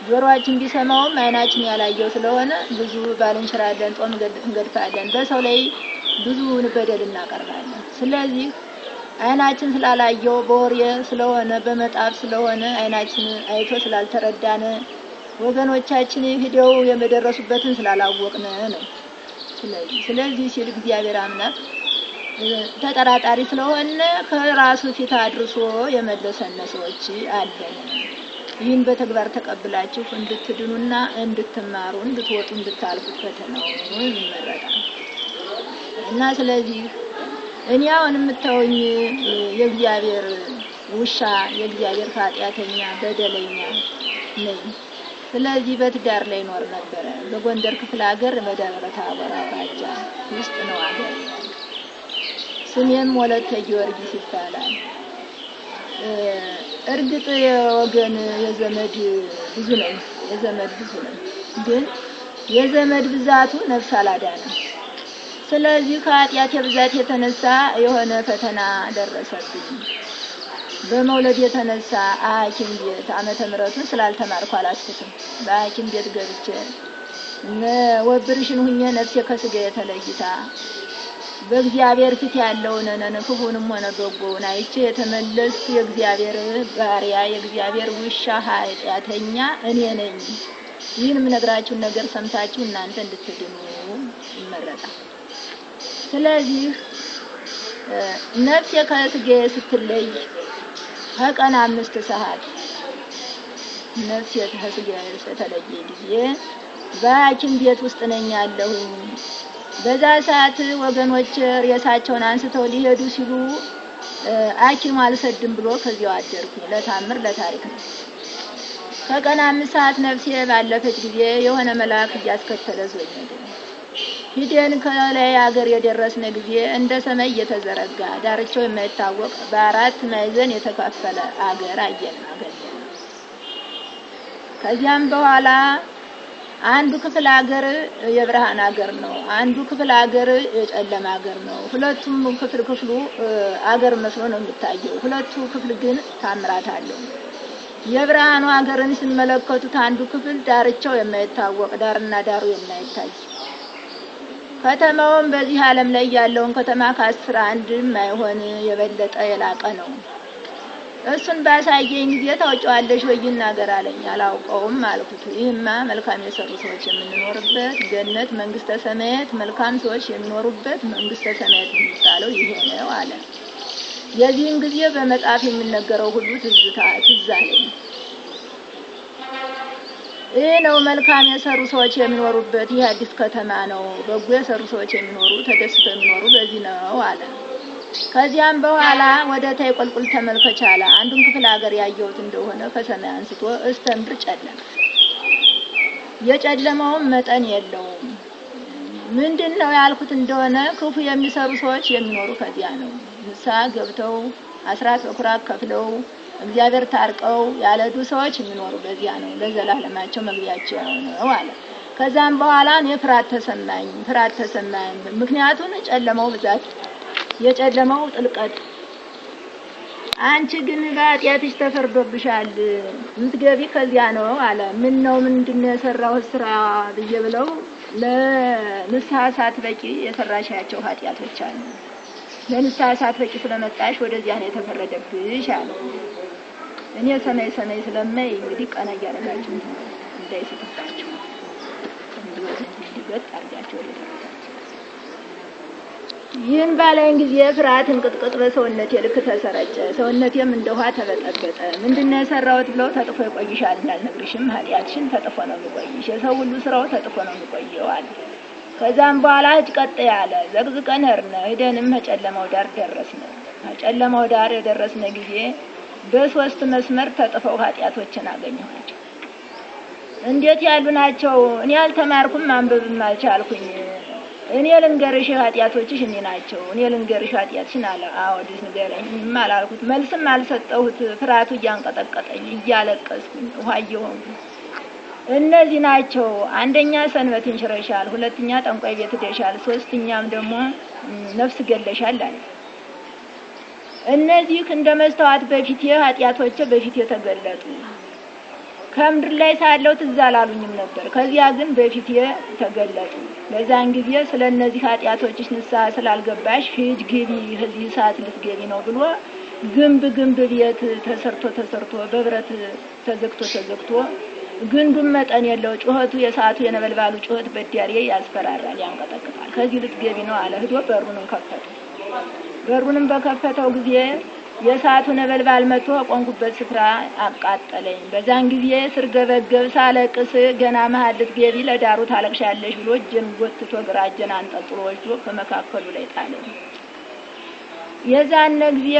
ጆሮአችን ቢሰማውም አይናችን ያላየው ስለሆነ ብዙ ባልንሽራለን፣ ጾም እንገድፋለን፣ በሰው ላይ ብዙ በደል እናቀርባለን። ስለዚህ አይናችን ስላላየው በወሬ ስለሆነ በመጣፍ ስለሆነ አይናችን አይቶ ስላልተረዳነ ወገኖቻችን ሄደው የመደረሱበትን ስላላወቅነ ነው። ስለዚህ ሲል እግዚአብሔር አምላክ ተጠራጣሪ ስለሆነ ከራሱ ፊት አድርሶ የመለሰነ ሰዎች አለን። ይህን በተግባር ተቀብላችሁ እንድትድኑና እንድትማሩ እንድትወጡ እንድታልፉት ፈተናውን ይመረጣል እና ስለዚህ እኔ አሁን የምታዩኝ የእግዚአብሔር ውሻ የእግዚአብሔር ኃጢአተኛ በደለኛ ነኝ። ስለዚህ በትዳር ላይ ኖር ነበረ። በጎንደር ክፍለ ሀገር በደብረ ታቦር አውራጃ ውስጥ ነው ሀገር። ስሜም ወለተ ጊዮርጊስ ይባላል። እርግጥ የወገን የዘመድ ብዙ ነው፣ ግን የዘመድ ብዛቱ ነፍስ አላዳነም። ስለዚህ ከኃጢአቴ ብዛት የተነሳ የሆነ ፈተና ደረሰብኝ። በመውለድ የተነሳ ሐኪም ቤት ዓመተ ምሕረቱን ስላልተማርኩ አላስኩትም። በሐኪም ቤት ገብቼ ወብርሽን ሁኜ ነፍሴ ከስጋዬ ተለይታ በእግዚአብሔር ፊት ያለውን ክፉንም ሆነ በጎውን አይቼ የተመለስኩ የእግዚአብሔር ባሪያ የእግዚአብሔር ውሻ ኃጢአተኛ እኔ ነኝ። ይህን የምነግራችሁን ነገር ሰምታችሁ እናንተ እንድትድኑ ይመረጣል። ስለዚህ ነፍሴ ከስጋዬ ስትለይ ከቀን 5 ሰዓት ነፍሴ ከስጋዬ ስትለይ ጊዜ በሐኪም ቤት ውስጥ ነኝ ያለሁኝ። በዛ ሰዓት ወገኖች ሬሳቸውን አንስተው ሊሄዱ ሲሉ ሐኪም አልሰድም ብሎ ከዚያው አደርኩኝ። ለታምር ለታሪክ ነው። ከቀን 5 ሰዓት ነፍሴ ባለፈች ጊዜ የሆነ መልአክ እያስከተለ ዞኝ ሂደን ከላይ ሀገር የደረስነ ጊዜ እንደ ሰማይ የተዘረጋ ዳርቻው የማይታወቅ በአራት ማዕዘን የተከፈለ ሀገር አየን። ከዚያም በኋላ አንዱ ክፍል ሀገር የብርሃን ሀገር ነው፣ አንዱ ክፍል ሀገር የጨለማ ሀገር ነው። ሁለቱም ክፍሉ ሀገር መስሎ ነው የሚታየው። ሁለቱ ክፍል ግን ታምራት አለው። የብርሃኑ ሀገርን ሲመለከቱት አንዱ ክፍል ዳርቻው የማይታወቅ ዳርና ዳሩ የማይታይ ከተማውም በዚህ ዓለም ላይ ያለውን ከተማ ከ10 አንድ የማይሆን የበለጠ የላቀ ነው። እሱን ባሳየኝ ጊዜ ታውቂዋለሽ ወይ ይናገር አለኝ። አላውቀውም አልኩት። ይህማ መልካም የሰሩ ሰዎች የምንኖርበት ገነት መንግስተ ሰማያት መልካም ሰዎች የሚኖሩበት መንግስተ ሰማያት የሚባለው ይሄ ነው አለ። የዚህን ጊዜ በመጽሐፍ የሚነገረው ሁሉ ትዝ አለኝ። ይህ ነው መልካም የሰሩ ሰዎች የሚኖሩበት ይህ አዲስ ከተማ ነው። በጎ የሰሩ ሰዎች የሚኖሩ ተደስተው የሚኖሩ በዚህ ነው አለ። ከዚያም በኋላ ወደ ታይ ቁልቁል ተመልከች አለ። አንዱን ክፍል ሀገር ያየሁት እንደሆነ ከሰማይ አንስቶ እስከ ምድር ጨለመ። የጨለማውም መጠን የለውም። ምንድነው ያልኩት እንደሆነ ክፉ የሚሰሩ ሰዎች የሚኖሩ ከዚያ ነው። ንስሐ ገብተው አስራት በኩራት ከፍለው እግዚአብሔር ታርቀው ያለዱ ሰዎች የሚኖሩ በዚያ ነው። ለዘላለማቸው መግቢያቸው ነው አለ። ከዛም በኋላ እኔ ፍርሃት ተሰማኝ። ምክንያቱም ጨለማው ብዛት የጨለማው ጥልቀት። አንቺ ግን በኃጢአትሽ ተፈርዶብሻል፣ የምትገቢ ከዚያ ነው አለ። ምን ነው ምንድነው የሰራሁት ስራ ብዬ ብለው ለንስሐ ሳትበቂ የሰራሻቸው ኃጢአቶች አሉ። ለንስሐ ሳትበቂ ስለመጣሽ ወደዚያ ነው የተፈረደብሽ አለ። እኔ ሰማይ ስለማይ እንግዲህ ቀና እያደረጋችሁ እንዳይስጥባችሁ እንዲገጥ አድርጋችሁ ወደታችሁ። ይህን ባለኝ ጊዜ ፍርሃትን ቅጥቅጥ በሰውነቴ ልክ ተሰረጨ። ሰውነቴም እንደ ውሃ ተበጠበጠ። ምንድነው የሰራሁት ብለው ተጥፎ ይቆይሻል እንዳልነግርሽም ኃጢአትሽን ተጥፎ ነው የሚቆይሽ። የሰው ሁሉ ስራው ተጥፎ ነው የሚቆየው አለ። ከዛም በኋላ ቀጥ ያለ ዘቅዝቀን ሄደንም ከጨለማው ዳር ደረስን። ከጨለማው ዳር የደረስን ጊዜ በ3 መስመር ተጥፈው ኃጢአቶችን አገኘኋቸው። እንዴት ያሉ ናቸው? እኔ አልተማርኩም ማንበብም አልቻልኩኝ። እኔ ልንገርሽ ኃጢአቶችሽ እኔ ናቸው። እኔ ልንገርሽ ኃጢአትሽን አለ። አዎ ዲስ ንገረኝ አላልኩት። መልስም አልሰጠሁት። ፍርሃቱ እያንቀጠቀጠኝ እያለቀስኩኝ ውሃ እየሆንኩ እነዚህ ናቸው። አንደኛ ሰንበትን ሽረሻል፣ ሁለተኛ ጠንቋይ ቤት ሄደሻል፣ ሶስተኛም ደግሞ ነፍስ ገለሻል አለ። እነዚህ እንደ መስተዋት በፊቴ ኃጢአቶቼ በፊቴ ተገለጡ። ከምድር ላይ ሳለው ትዝ አላሉኝም ነበር። ከዚያ ግን በፊት ተገለጡ። በዛን ጊዜ ስለነዚህ ኃጢያቶችሽ ንስሐ ስላልገባሽ ሂጅ ግቢ ከዚህ ሰዓት ልትገቢ ነው ብሎ ግንብ ቤት ተሰርቶ በብረት ተዘግቶ ግንዱም መጠን የለው ጩኸቱ የሰዓቱ የነበልባሉ ጩኸት በዲያሬ ያስፈራራል ያንቀጠቅጣል። ከዚህ ልትገቢ ነው አለ። ሄዶ በሩንም ከፈተ። በሩንም በከፈተው ጊዜ የሰዓቱ ነበልባል መጥቶ ቆንኩበት ስፍራ አቃጠለኝ። በዛን ጊዜ ስርገበገብ ሳለቅስ ገና መሀል ልትገቢ ለዳሩ ታለቅሻለሽ ብሎ እጄን ጎትቶ ግራ እጄን አንጠልጥሎ ወስዶ ከመካከሉ ላይ ጣለኝ። የዛን ጊዜ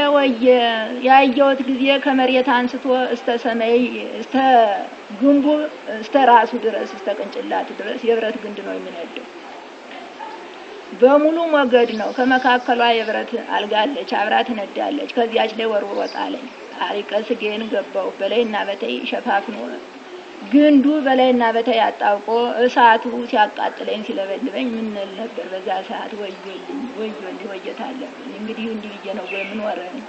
ያየሁት ጊዜ ከመሬት አንስቶ እስተ ሰማይ እስተ ግንቡ እስተ ራሱ ድረስ እስተ ቅንጭላቱ ድረስ የብረት ግንድ ነው የሚነደው። በሙሉ ሞገድ ነው። ከመካከሏ የብረት አልጋ አለች፣ አብራ ትነዳለች። ከዚያች ላይ ወርውሮ ጣለኝ። አሪቀ ስጌን ገባሁ። በላይና በታይ ሸፋፍኖ ግንዱ በላይና በታይ አጣብቆ እሳቱ ሲያቃጥለኝ ሲለበልበኝ ምን ነበር በዛ ሰዓት ወዮልኝ ወየታለብኝ። እንግዲህ እንዲህ ብዬ ነው ወይ ምን ወረኝ።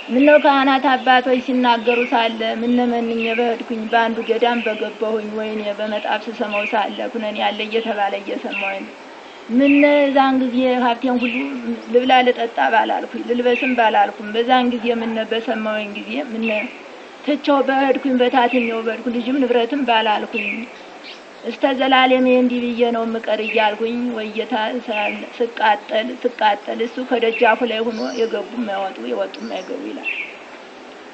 ምነው ካህናት አባቶች ሲናገሩ ሳለ ምን መንኝ በህድኩኝ በአንዱ ገዳም በገባሁኝ ወይኔ በመጣፍ ስሰማው ሳለ ኩነኔ ያለ እየተባለ እየሰማሁኝ ምን ዛን ጊዜ ሀብቴን ሁሉ ልብላ ልጠጣ ባላልኩኝ ልልበስም ባላልኩም በዛን ጊዜ ምን በሰማሁኝ ጊዜ ምን ተቻው በህድኩኝ በታትኛው በህድኩ ልጅም ንብረትም ባላልኩኝ እስተ ዘላለም እንዲህ ብዬ ነው ምቀር እያልኩኝ ወየታ ስቃጠል እሱ ከደጃፉ ላይ ሆኖ የገቡም አይወጡ የወጡም አይገቡ ይላል።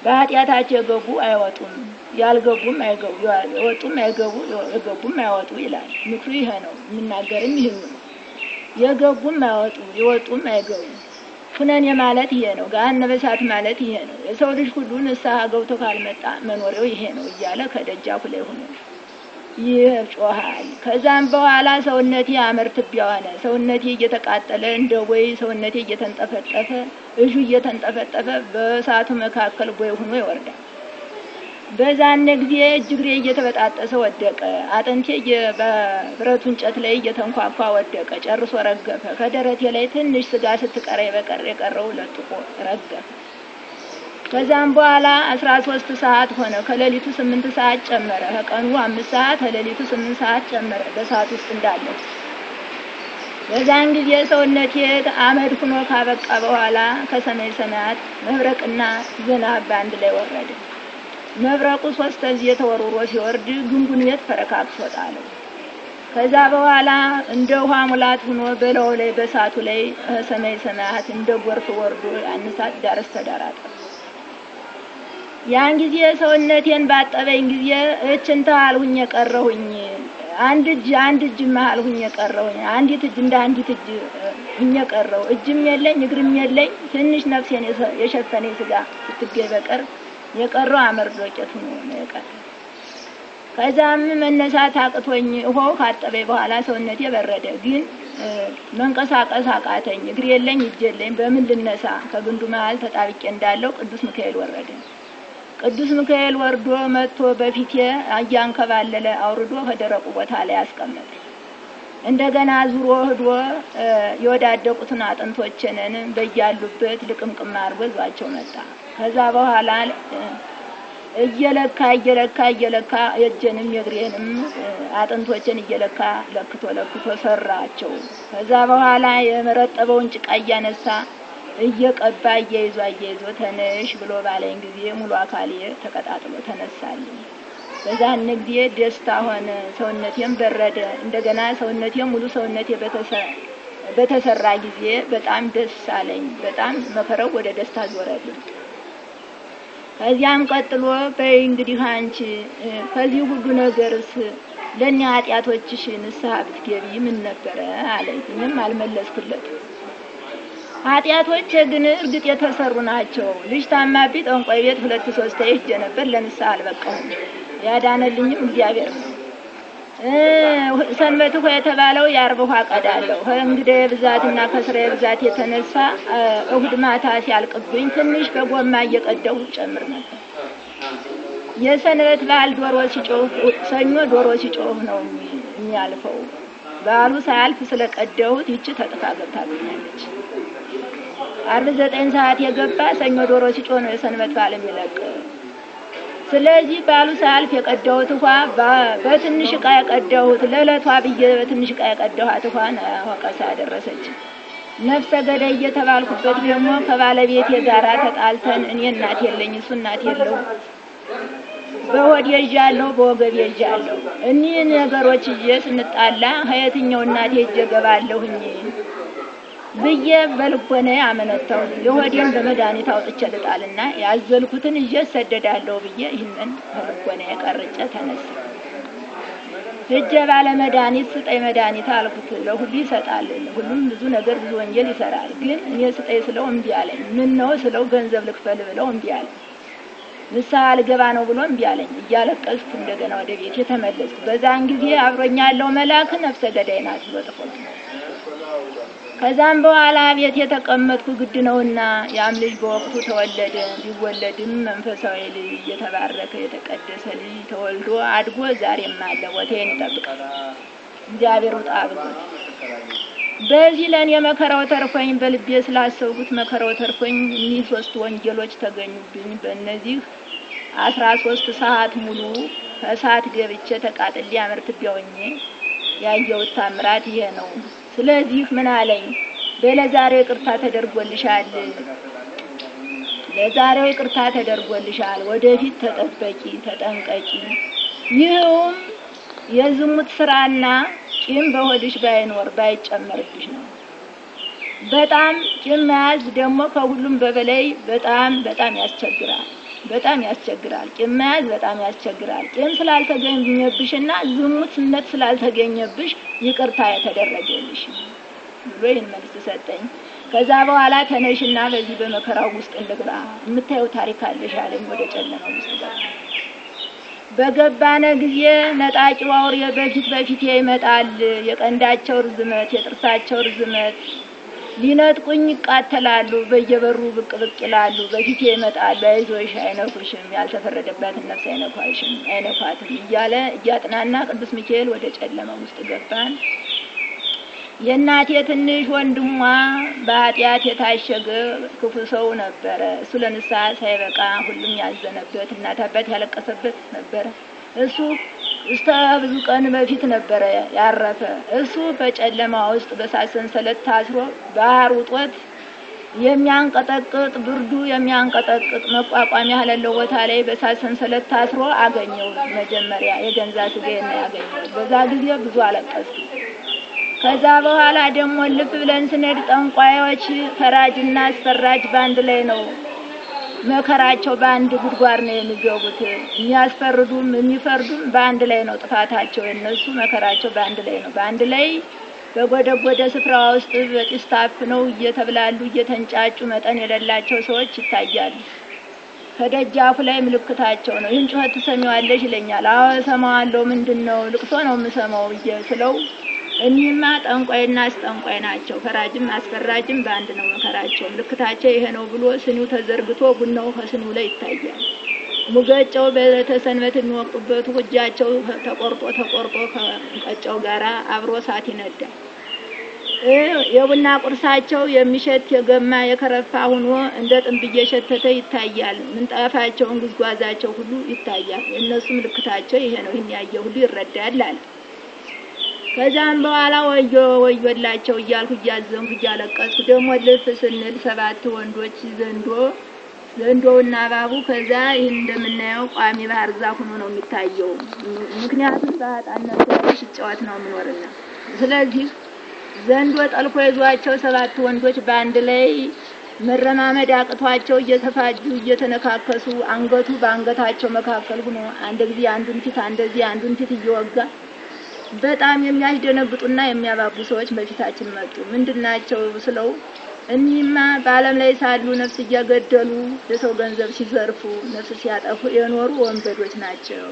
በኃጢአታቸው የገቡ አይወጡም ያልገቡም አይገቡ የወጡም አይገቡ የገቡም አይወጡ ይላል። ምክሩ ይሄ ነው። የምናገርም ይሄ ነው። የገቡም አይወጡ የወጡም አይገቡ። ኩነኔ ማለት ይሄ ነው። ገሃነመ እሳት ማለት ይሄ ነው። የሰው ልጅ ሁሉ ንስሐ ገብቶ ካልመጣ መኖሪያው ይሄ ነው እያለ ከደጃፉ ላይ ሆኖ ይጮሃል። ከዛም በኋላ ሰውነቴ አመርትቢያ ሆነ። ሰውነቴ እየተቃጠለ እንደ ቦይ ሰውነቴ እየተንጠፈጠፈ እጁ እየተንጠፈጠፈ በእሳቱ መካከል ቦይ ሆኖ ይወርዳል። በዛን ጊዜ እጅግሬ እየተበጣጠሰ ወደቀ። አጥንቴ በብረቱ እንጨት ላይ እየተንኳኳ ወደቀ። ጨርሶ ረገፈ። ከደረቴ ላይ ትንሽ ስጋ ስትቀረኝ በቀር የቀረው ለጥቆ ረገፈ። ከዛም በኋላ 13 ሰዓት ሆነ። ከሌሊቱ 8 ሰዓት ጨመረ። ከቀኑ 5 ሰዓት ከሌሊቱ 8 ሰዓት ጨመረ። በሰዓት ውስጥ እንዳለ በዛን ጊዜ ሰውነቴ አመድ ሆኖ ካበቃ በኋላ ከሰማይ ሰማያት መብረቅና ዝናብ በአንድ ላይ ወረደ። መብረቁ 3 ጊዜ ተወርውሮ ሲወርድ ግንቡን የት ፈረካክሶ ጣለው። ከዛ በኋላ እንደ ውሃ ሙላት ሆኖ በላዩ ላይ በሳቱ ላይ ሰማይ ሰማያት እንደ ጎርፍ ወርዶ አንሳት ዳርስ ተዳራጠ። ያን ጊዜ ሰውነቴን ባጠበኝ ጊዜ እችን ታልሁኝ የቀረሁኝ አንድ እጅ መሃል ሁኝ የቀረሁኝ አንዲት እጅ እንደ አንዲት እጅ ሁኝ የቀረው እጅም የለኝ እግርም የለኝ ትንሽ ነፍሴን የሸፈነኝ ስጋ ስትገኝ በቀር የቀረው አመር ዶቄት ሆኖ ነው የቀረው። ከዛም መነሳት አቅቶኝ ውሃው ካጠበኝ በኋላ ሰውነቴ በረደ። ግን መንቀሳቀስ አቃተኝ። እግር የለኝ እጅ የለኝ። በምን ልነሳ? ከግንዱ መሃል ተጣብቄ እንዳለው ቅዱስ ሚካኤል ወረደ። ቅዱስ ሚካኤል ወርዶ መጥቶ በፊቴ አያንከባለለ አውርዶ ከደረቁ ቦታ ላይ አስቀመጠ። እንደገና ዙሮ ሄዶ የወዳደቁትን አጥንቶቼን በያሉበት ልቅምቅም አድርጎ ይዟቸው መጣ። ከዛ በኋላ እየለካ የእጄንም የእግሬንም አጥንቶቼን እየለካ ለክቶ ሰራቸው። ከዛ በኋላ የመረጠበውን ጭቃ እያነሳ እየቀባ እየይዞ ተነሽ ብሎ ባለኝ ጊዜ ሙሉ አካሌ ተቀጣጥሎ ተነሳልኝ። በዛን ጊዜ ደስታ ሆነ። ሰውነቴም በረደ። እንደገና ሙሉ ሰውነቴ በተሰራ ጊዜ በጣም ደስ አለኝ። በጣም መከረው ወደ ደስታ ዞረልኝ። ከዚያም ቀጥሎ በይ እንግዲህ አንቺ ከዚህ ሁሉ ነገርስ ለእኔ ኃጢአቶችሽ ንስሐ ብትገቢ ምን ነበረ አለኝ። እኔም አልመለስኩለትም። ኃጢአቶቼ ግን እርግጥ የተሰሩ ናቸው። ልጅ ታማብኝ ጠንቋይ ቤት 2-3 ሄጄ ነበር። ለንስሐ አልበቃሁም። ያዳነልኝም እግዚአብሔር ነው። ሰንበት ሆይ የተባለው የዓርብ ውሃ ቀዳለሁ። ከእንግዲህ ብዛትና ከስራዬ ብዛት የተነሳ እሁድ ማታ ሲያልቅብኝ ትንሽ በጎማ እየቀደው ጨምር ነበር። የሰንበት በዓል ዶሮ ሲጮህ ሰኞ ዶሮ ሲጮህ ነው የሚያልፈው። በዓሉ ሳያልፍ ስለቀደሁት ይቺ ተጥፋ ገብታብኛለች። ዓርብ 9 ሰዓት የገባ ሰኞ ዶሮ ሲጮህ ነው የሰንበት በዓል የሚለቅ። ስለዚህ ባሉ ሳልፍ የቀዳሁት ውሃ በትንሽ ዕቃ የቀዳሁት ለዕለቷ ብዬ በትንሽ ዕቃ የቀዳኋት ውሃ ወቀሳ ደረሰች። ነፍሰ ገዳይ እየተባልኩበት ደግሞ ከባለቤቴ ጋራ ተጣልተን እኔ እናት የለኝ እሱ እናት የለው በሆድ ይዣለሁ በወገብ ይዣለሁ። እኒህ ነገሮች ይዤ ስንጣላ ከየትኛው እናቴ እጄ ገባለሁኝ ብዬ በልቦናዬ አመነታሁ። የሆዴን በመድኃኒት አውጥቼ ልጣልና ያዘልኩትን ይዤ እሰደዳለሁ ብዬ ይህንን በልቦናዬ ቀርጬ ተነሳ። እጄ ባለ መድኃኒት ስጠኝ መድኃኒት አልኩት። ለሁሉ ይሰጣል፣ ሁሉም ብዙ ነገር ብዙ ወንጀል ይሰራል። ግን እኔ ስጠኝ ስለው እምቢ አለኝ። ምን ነው ስለው ገንዘብ ልክፈል ብለው እምቢ አለኝ። ንስሐ ልገባ ነው ብሎ እምቢ አለኝ። እያለቀስኩ እንደገና ወደ ቤት የተመለስኩ። በዛን ጊዜ አብሮኝ ያለው መልአክ ነፍሰ ገዳይ ናት ብሎ ጥፎት። ከዛም በኋላ ቤት የተቀመጥኩ ግድ ነውና ያም ልጅ በወቅቱ ተወለደ። ቢወለድም መንፈሳዊ ልጅ የተባረከ የተቀደሰ ልጅ ተወልዶ አድጎ ዛሬም አለ። ቦታዬን ይጠብቃል እግዚአብሔር ውጣ ብሎት። በዚህ ለኔ መከራው ተርፎኝ በልቤ ስላሰብኩት መከራው ተርፎኝ እኒህ 3 ወንጀሎች ተገኙብኝ። በእነዚህ 13 ሰዓት ሙሉ ከእሳት ገብቼ ተቃጥሌ አመርትቤውኝ ያየሁት ታምራት ይሄ ነው። ስለዚህ ምን አለኝ? ለዛሬው ይቅርታ ተደርጎልሻል፣ ለዛሬው ይቅርታ ተደርጎልሻል። ወደፊት ተጠበቂ ተጠንቀቂ። ይህም የዝሙት ስራና ቂም በሆድሽ ባይኖር ባይጨመርብሽ ነው። በጣም ቂም መያዝ ደግሞ ከሁሉም በበላይ በጣም ያስቸግራል። በጣም ያስቸግራል። ቂም መያዝ በጣም ያስቸግራል። ቂም ስላልተገኘብሽና ዝሙትነት ስላልተገኘብሽ ይቅርታ የተደረገልሽ ብሎ ይህን መልስ ሰጠኝ። ከዛ በኋላ ተነሽና በዚህ በመከራው ውስጥ እንግባ የምታየው ታሪክ አለሽ አለኝ። ወደ ጨለማው ውስጥ ገባ። በገባነ ጊዜ ነጣቂው አውሬ በፊቴ ይመጣል። የቀንዳቸው ርዝመት የጥርሳቸው ርዝመት ሊነጥቁኝ ይቃተላሉ። በየበሩ ብቅ ይላሉ። በፊቴ ይመጣሉ። አይዞሽ አይነኩሽም፣ ያልተፈረደባትን ነፍስ አይነኳትም እያለ እያጥናና ቅዱስ ሚካኤል ወደ ጨለማ ውስጥ ገባን። የእናቴ ትንሽ ወንድሟ በኃጢአት የታሸገ ክፉ ሰው ነበረ። እሱ ለንስሐ ሳይበቃ ሁሉም ያዘነበት እናት አባት ያለቀሰበት ነበረ። እሱ እስከ ብዙ ቀን በፊት ነበረ ያረፈ። እሱ በጨለማ ውስጥ በእሳት ሰንሰለት ታስሮ ባህር ውጦት የሚያንቀጠቅጥ ብርዱ የሚያንቀጠቅጥ መቋቋሚያ ያለለው ቦታ ላይ በእሳት ሰንሰለት ታስሮ አገኘው። መጀመሪያ የገንዛ ስጋዬን ያገኘው። በዛ ጊዜ ብዙ አለቀስኩ። ከዛ በኋላ ደግሞ ልብ ብለን ስንሄድ ጠንቋዮች ፈራጅና አስፈራጅ ባንድ ላይ ነው መከራቸው። በአንድ ጉድጓድ ነው የሚገቡት። የሚያስፈርዱም የሚፈርዱም በአንድ ላይ ነው ጥፋታቸው። የነሱ መከራቸው በአንድ ላይ ነው። በአንድ ላይ በጎደጎደ ስፍራ ውስጥ በጭስ ታፍነው እየተብላሉ እየተንጫጩ መጠን የሌላቸው ሰዎች ይታያሉ። ከደጃፉ ላይ ምልክታቸው ነው። ይህን ጩኸት ትሰሚዋለሽ ይለኛል። አዎ እሰማዋለሁ። ምንድነው? ልቅሶ ነው የምሰማው ስለው እኒህማ ጠንቋይና አስጠንቋይ ናቸው። ፈራጅም አስፈራጅም በአንድ ነው መከራቸው። ምልክታቸው ይሄ ነው ብሎ ስኒው ተዘርግቶ ቡናው ከስኒው ላይ ይታያል። ሙገጫው በተሰንበት የሚወቅጡበት እጃቸው ተቆርጦ ከሙቀጫው ጋራ አብሮ እሳት ይነዳል። የቡና ቁርሳቸው የሚሸት የገማ የከረፋ ሆኖ እንደ ጥንብ እየሸተተ ይታያል። ምንጣፋቸውን ጉዝጓዛቸው ሁሉ ይታያል። የእነሱ ምልክታቸው ይሄ ነው። ይህን ያየ ሁሉ ይረዳል አለ። ከዛም በኋላ ወዮላቸው እያልኩ እያዘንኩ እያለቀስኩ ደግሞ ልፍ ስንል 7 ወንዶች ዘንዶውና እባቡ ከዛ ይህን እንደምናየው ቋሚ ባህር ዛፍ ሆኖ ነው የሚታየው። ምክንያቱም በአጣነት ላይ ሲጫወት ነው የምኖርና። ስለዚህ ዘንዶ ጠልፎ ይዟቸው 7 ወንዶች በአንድ ላይ መረማመድ አቅቷቸው እየተፋጁ እየተነካከሱ አንገቱ በአንገታቸው መካከል ሆኖ አንድ ጊዜ አንዱን ፊት እንደዚህ አንዱን ፊት እየወጋ በጣም የሚያስደነግጡና የሚያባቡ ሰዎች በፊታችን መጡ። ምንድናቸው ስለው እኒህማ በዓለም ላይ ሳሉ ነፍስ እያገደሉ የሰው ገንዘብ ሲዘርፉ ነፍስ ሲያጠፉ የኖሩ ወንበዶች ናቸው።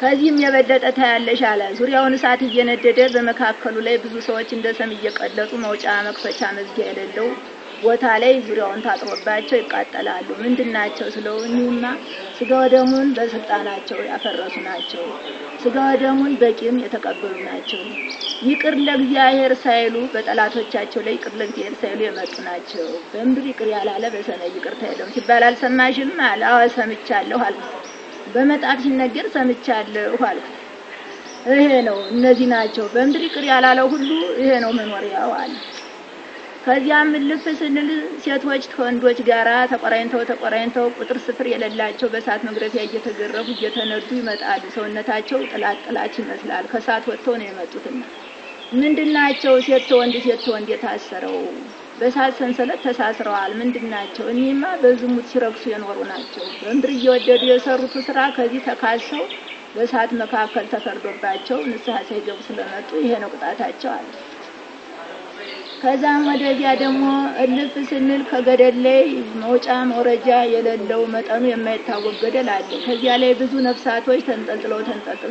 ከዚህም የበለጠ ታያለሽ አለ። ዙሪያውን እሳት እየነደደ በመካከሉ ላይ ብዙ ሰዎች እንደ ሰም እየቀለጡ መውጫ መክፈቻ መዝጊያ የሌለው ቦታ ላይ ዙሪያውን ታጥሮባቸው ይቃጠላሉ። ምንድናቸው ስለው እኒህማ ስጋ ወደሙን በስልጣናቸው ያፈረሱ ናቸው። ስጋ ወደሙን በቂም የተቀበሉ ናቸው። ይቅር ለእግዚአብሔር ሳይሉ በጠላቶቻቸው ላይ ይቅር ለእግዚአብሔር ሳይሉ የመጡ ናቸው። በምድር ይቅር ያላለ በሰማይ ይቅርታ የለውም ሲባል አልሰማሽም አለ። አዎ ሰምቻለሁ አልኩት። በመጣፍ ሲነገር ሰምቻለሁ አልኩት። ይሄ ነው እነዚህ ናቸው በምድር ይቅር ያላለው ሁሉ ይሄ ነው መኖሪያው አለ። ከዚያም ልፍ ስንል ሴቶች ከወንዶች ጋራ ተቆራኝተው ቁጥር ስፍር የሌላቸው በእሳት መግረፊያ እየተገረፉ እየተነዱ ይመጣሉ። ሰውነታቸው ጥላት ይመስላል። ከእሳት ወጥተው ነው የመጡትና ምንድናቸው? ሴት ወንድ የታሰረው በእሳት ሰንሰለት ተሳስረዋል። ምንድናቸው? እኒህማ በዝሙት ሲረክሱ የኖሩ ናቸው። በምድር እየወደዱ የሰሩት ስራ ከዚህ ተካሰው በእሳት መካከል ተፈርዶባቸው ንስሐ ሳይገቡ ስለመጡ ይሄ ነው ቅጣታቸው አለ። ከዛም ወደዚያ ደግሞ እልፍ ስንል ከገደል ላይ መውጫ መውረጃ የሌለው መጠኑ የማይታወቅ ገደል አለ። ከዚያ ላይ ብዙ ነፍሳቶች ተንጠልጥለው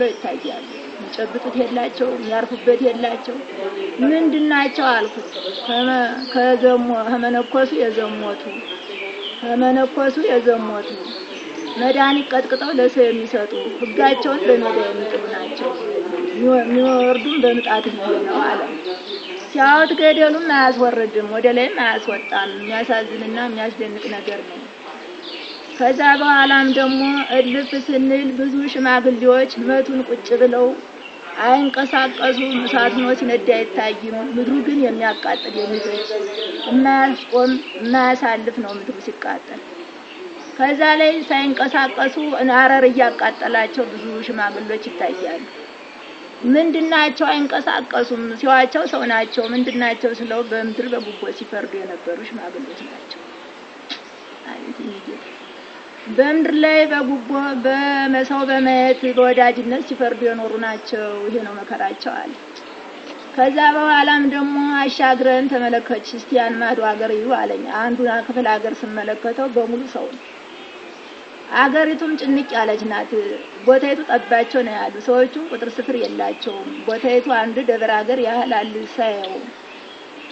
ይታያሉ። የሚጨብጡት የላቸው፣ የሚያርፉበት የላቸው። ምንድናቸው አልኩት። ከመነኮሱ የዘሞቱ መድኃኒት ቀጥቅጠው ለሰው የሚሰጡ ሕጋቸውን በሜዳ የሚጥሉ ናቸው። የሚወርዱም በምጣት ነው አለ። ሲያወት ገደሉም አያስወርድም፣ ወደ ላይም አያስወጣም። የሚያሳዝንና የሚያስደንቅ ነገር ነው። ከዛ በኋላም ደግሞ እልፍ ስንል ብዙ ሽማግሌዎች መቱን ቁጭ ብለው አይንቀሳቀሱም። እሳት ሆኖ ሲነድ አይታይም። ምድሩ ግን የሚያቃጥል የሚፈጅ የማያስቆም የማያሳልፍ ነው ምድሩ ሲቃጠል። ከዛ ላይ ሳይንቀሳቀሱ አረር እያቃጠላቸው ብዙ ሽማግሌዎች ይታያሉ። ምንድናቸው? አይንቀሳቀሱም። ሲዋቸው ሰው ናቸው። ምንድናቸው ስለው በምድር በጉቦ ሲፈርዱ የነበሩ ሽማግሌዎች ናቸው። በምድር ላይ በጉቦ በመሰው በማየት በወዳጅነት ሲፈርዱ የኖሩ ናቸው። ይሄ ነው መከራቸው አለ። ከዛ በኋላም ደግሞ አሻግረን ተመለከች እስቲ ያን ማዶ ሀገር ይሉ አለኝ። አንዱን ክፍል ሀገር ስመለከተው በሙሉ ሰው ነው። አገሪቱም ጭንቅ ያለች ናት። ቦታይቱ ጠባቸው ነው ያሉ። ሰዎቹም ቁጥር ስፍር የላቸውም። ቦታይቱ አንድ ደብረ ሀገር ያህል አልሳየው።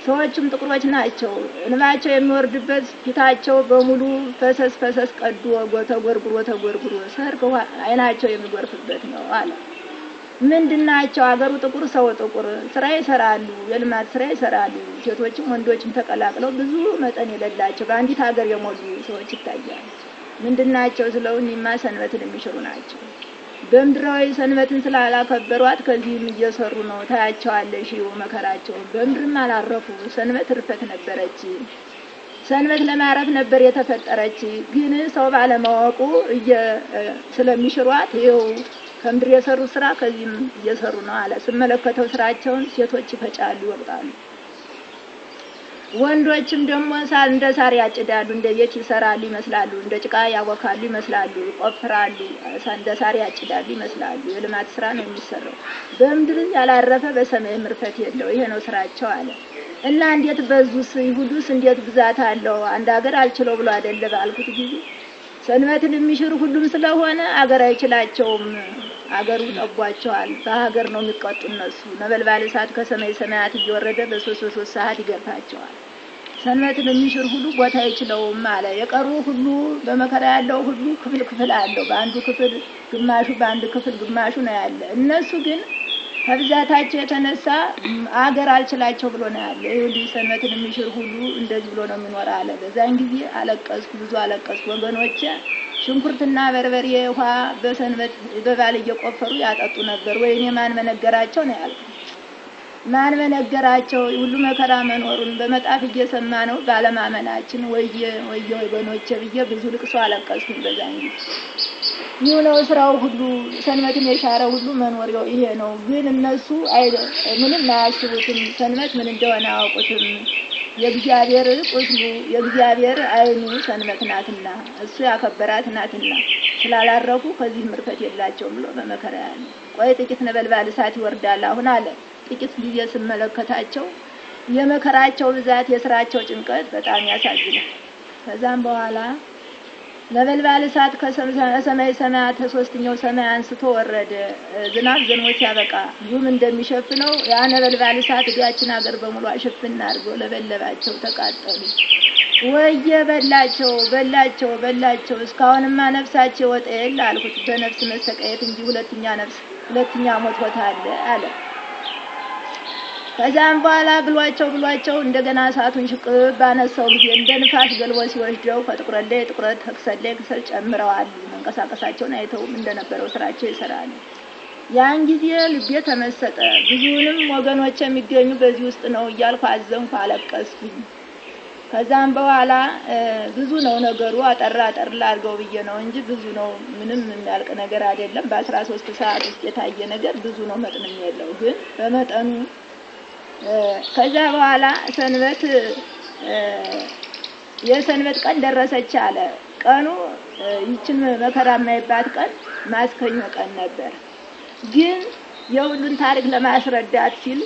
ሰዎቹም ጥቁሮች ናቸው። እንባቸው የሚወርድበት ፊታቸው በሙሉ ፈሰስ ቀዱ ተጎርጉሮ ሰርክ አይናቸው የሚጎርፍበት ነው አለ። ምንድናቸው? አገሩ ጥቁር፣ ሰው ጥቁር። ስራ ይሰራሉ፣ የልማት ስራ ይሰራሉ። ሴቶችም ወንዶችም ተቀላቅለው ብዙ መጠን የሌላቸው በአንዲት ሀገር የሞሉ ሰዎች ይታያሉ። ምንድናቸው ስለው እኒህማ ሰንበትን የሚሽሩ ናቸው። በምድራዊ ሰንበትን ስላላከበሯት ከዚህም እየሰሩ ነው። ታያቸዋለሽ መከራቸው። በምድርም አላረፉ። ሰንበት ርፈት ነበረች። ሰንበት ለማረፍ ነበር የተፈጠረች። ግን ሰው ባለማወቁ ስለሚሽሯት ይኸው ከምድር የሰሩ ስራ ከዚህም እየሰሩ ነው አለ። ስመለከተው ስራቸውን ሴቶች ይፈጫሉ፣ ይወቅጣሉ። ወንዶችም ደግሞ እንደ ሳር ያጭዳሉ፣ እንደ ቤት ይሰራሉ ይመስላሉ። እንደ ጭቃ ያወካሉ ይመስላሉ፣ ይቆፍራሉ። እንደ ሳር ያጭዳሉ ይመስላሉ። የልማት ስራ ነው የሚሰራው። በምድር ያላረፈ በሰማይ ምርፈት የለው። ይሄ ነው ስራቸው አለ። እና እንዴት በዙስ ይሁዱስ እንዴት ብዛት አለው። አንድ ሀገር አልችለው ብሎ አይደለ ባልኩት ጊዜ ሰንበትን የሚሽር ሁሉም ስለሆነ አገር አይችላቸውም። አገሩ ጠቧቸዋል። በሀገር ነው የሚቀጡ እነሱ። ነበልባል እሳት ከሰማይ ሰማያት እየወረደ በሶስት ሰዓት ይገርፋቸዋል። ሰንበትን የሚሽር ሁሉ ቦታ አይችለውም አለ። የቀሩ ሁሉ በመከራ ያለው ሁሉ ክፍል አለው። በአንዱ ክፍል ግማሹ በአንድ ክፍል ግማሹ ነው ያለ። እነሱ ግን ከብዛታቸው የተነሳ አገር አልችላቸው ብሎ ነው ያለ። ይሁዲ ሰንበትን የሚሽር ሁሉ እንደዚህ ብሎ ነው የሚኖር አለ። በዛን ጊዜ አለቀስኩ፣ ብዙ አለቀስኩ። ወገኖቼ ሽንኩርትና በርበሬ ውሃ በሰንበት በባል እየቆፈሩ ያጠጡ ነበር። ወይኔ ማን መነገራቸው ነው ያልኩ። ማን መነገራቸው? ሁሉ መከራ መኖሩን በመጣፍ እየሰማ ነው ባለማመናችን። ወየ ወገኖቼ ብዬ ብዙ ልቅሶ አለቀስኩኝ በዛን ጊዜ። ይህ ነው ስራው ሁሉ። ሰንበትን የሻረ ሁሉ መኖሪያው ይሄ ነው። ግን እነሱ ምንም አያስቡትም። ሰንበት ምን እንደሆነ አያውቁትም። የእግዚአብሔር ቁስሉ የእግዚአብሔር አይኑ ሰንበት ናትና እሱ ያከበራት ናትና ስላላረፉ ከዚህ ምርፈት የላቸውም ብሎ በመከራ ያለ። ቆይ ጥቂት ነበልባል እሳት ይወርዳል አሁን አለ። ጥቂት ጊዜ ስመለከታቸው የመከራቸው ብዛት የስራቸው ጭንቀት በጣም ያሳዝናል። ከዛም በኋላ ነበልባል እሳት ከሰማይ ሰማያት ከሶስተኛው ሰማይ አንስቶ ወረደ። ዝናብ ዘንቦ ሲያበቃ ጉም እንደሚሸፍነው ያ ነበልባል እሳት ያችን ሀገር በሙሉ አሸፍና አድርጎ ለበለባቸው፣ ተቃጠሉ። ወየ በላቸው እስካሁንማ ነፍሳቸው ወጣ የለ አልኩት። በነፍስ መሰቃየት እንጂ ሁለተኛ ሞት ቦታ አለ። ከዛም በኋላ ብሏቸው እንደገና እሳቱን ሽቅብ ባነሳው ጊዜ እንደ ንፋስ ገልቦ ሲወስደው ከጥቁረት ላይ ጥቁረት ከክሰል ላይ ክሰል ጨምረዋል። መንቀሳቀሳቸውን አይተውም እንደነበረው ስራቸው ይሰራሉ። ያን ጊዜ ልቤ ተመሰጠ። ብዙንም ወገኖች የሚገኙ በዚህ ውስጥ ነው እያልኩ አዘንኩ፣ አለቀስኩኝ። ከዛም በኋላ ብዙ ነው ነገሩ። አጠር ላድርገው ብዬ ነው እንጂ ብዙ ነው፣ ምንም የሚያልቅ ነገር አይደለም። በ13 ሰዓት ውስጥ የታየ ነገር ብዙ ነው፣ መጥንም የለው ግን በመጠኑ። ከዛ በኋላ የሰንበት ቀን ደረሰች አለ። ቀኑ ይችን መከራ የማይባት ቀን ማስከኞ ቀን ነበር። ግን የሁሉን ታሪክ ለማስረዳት ሲል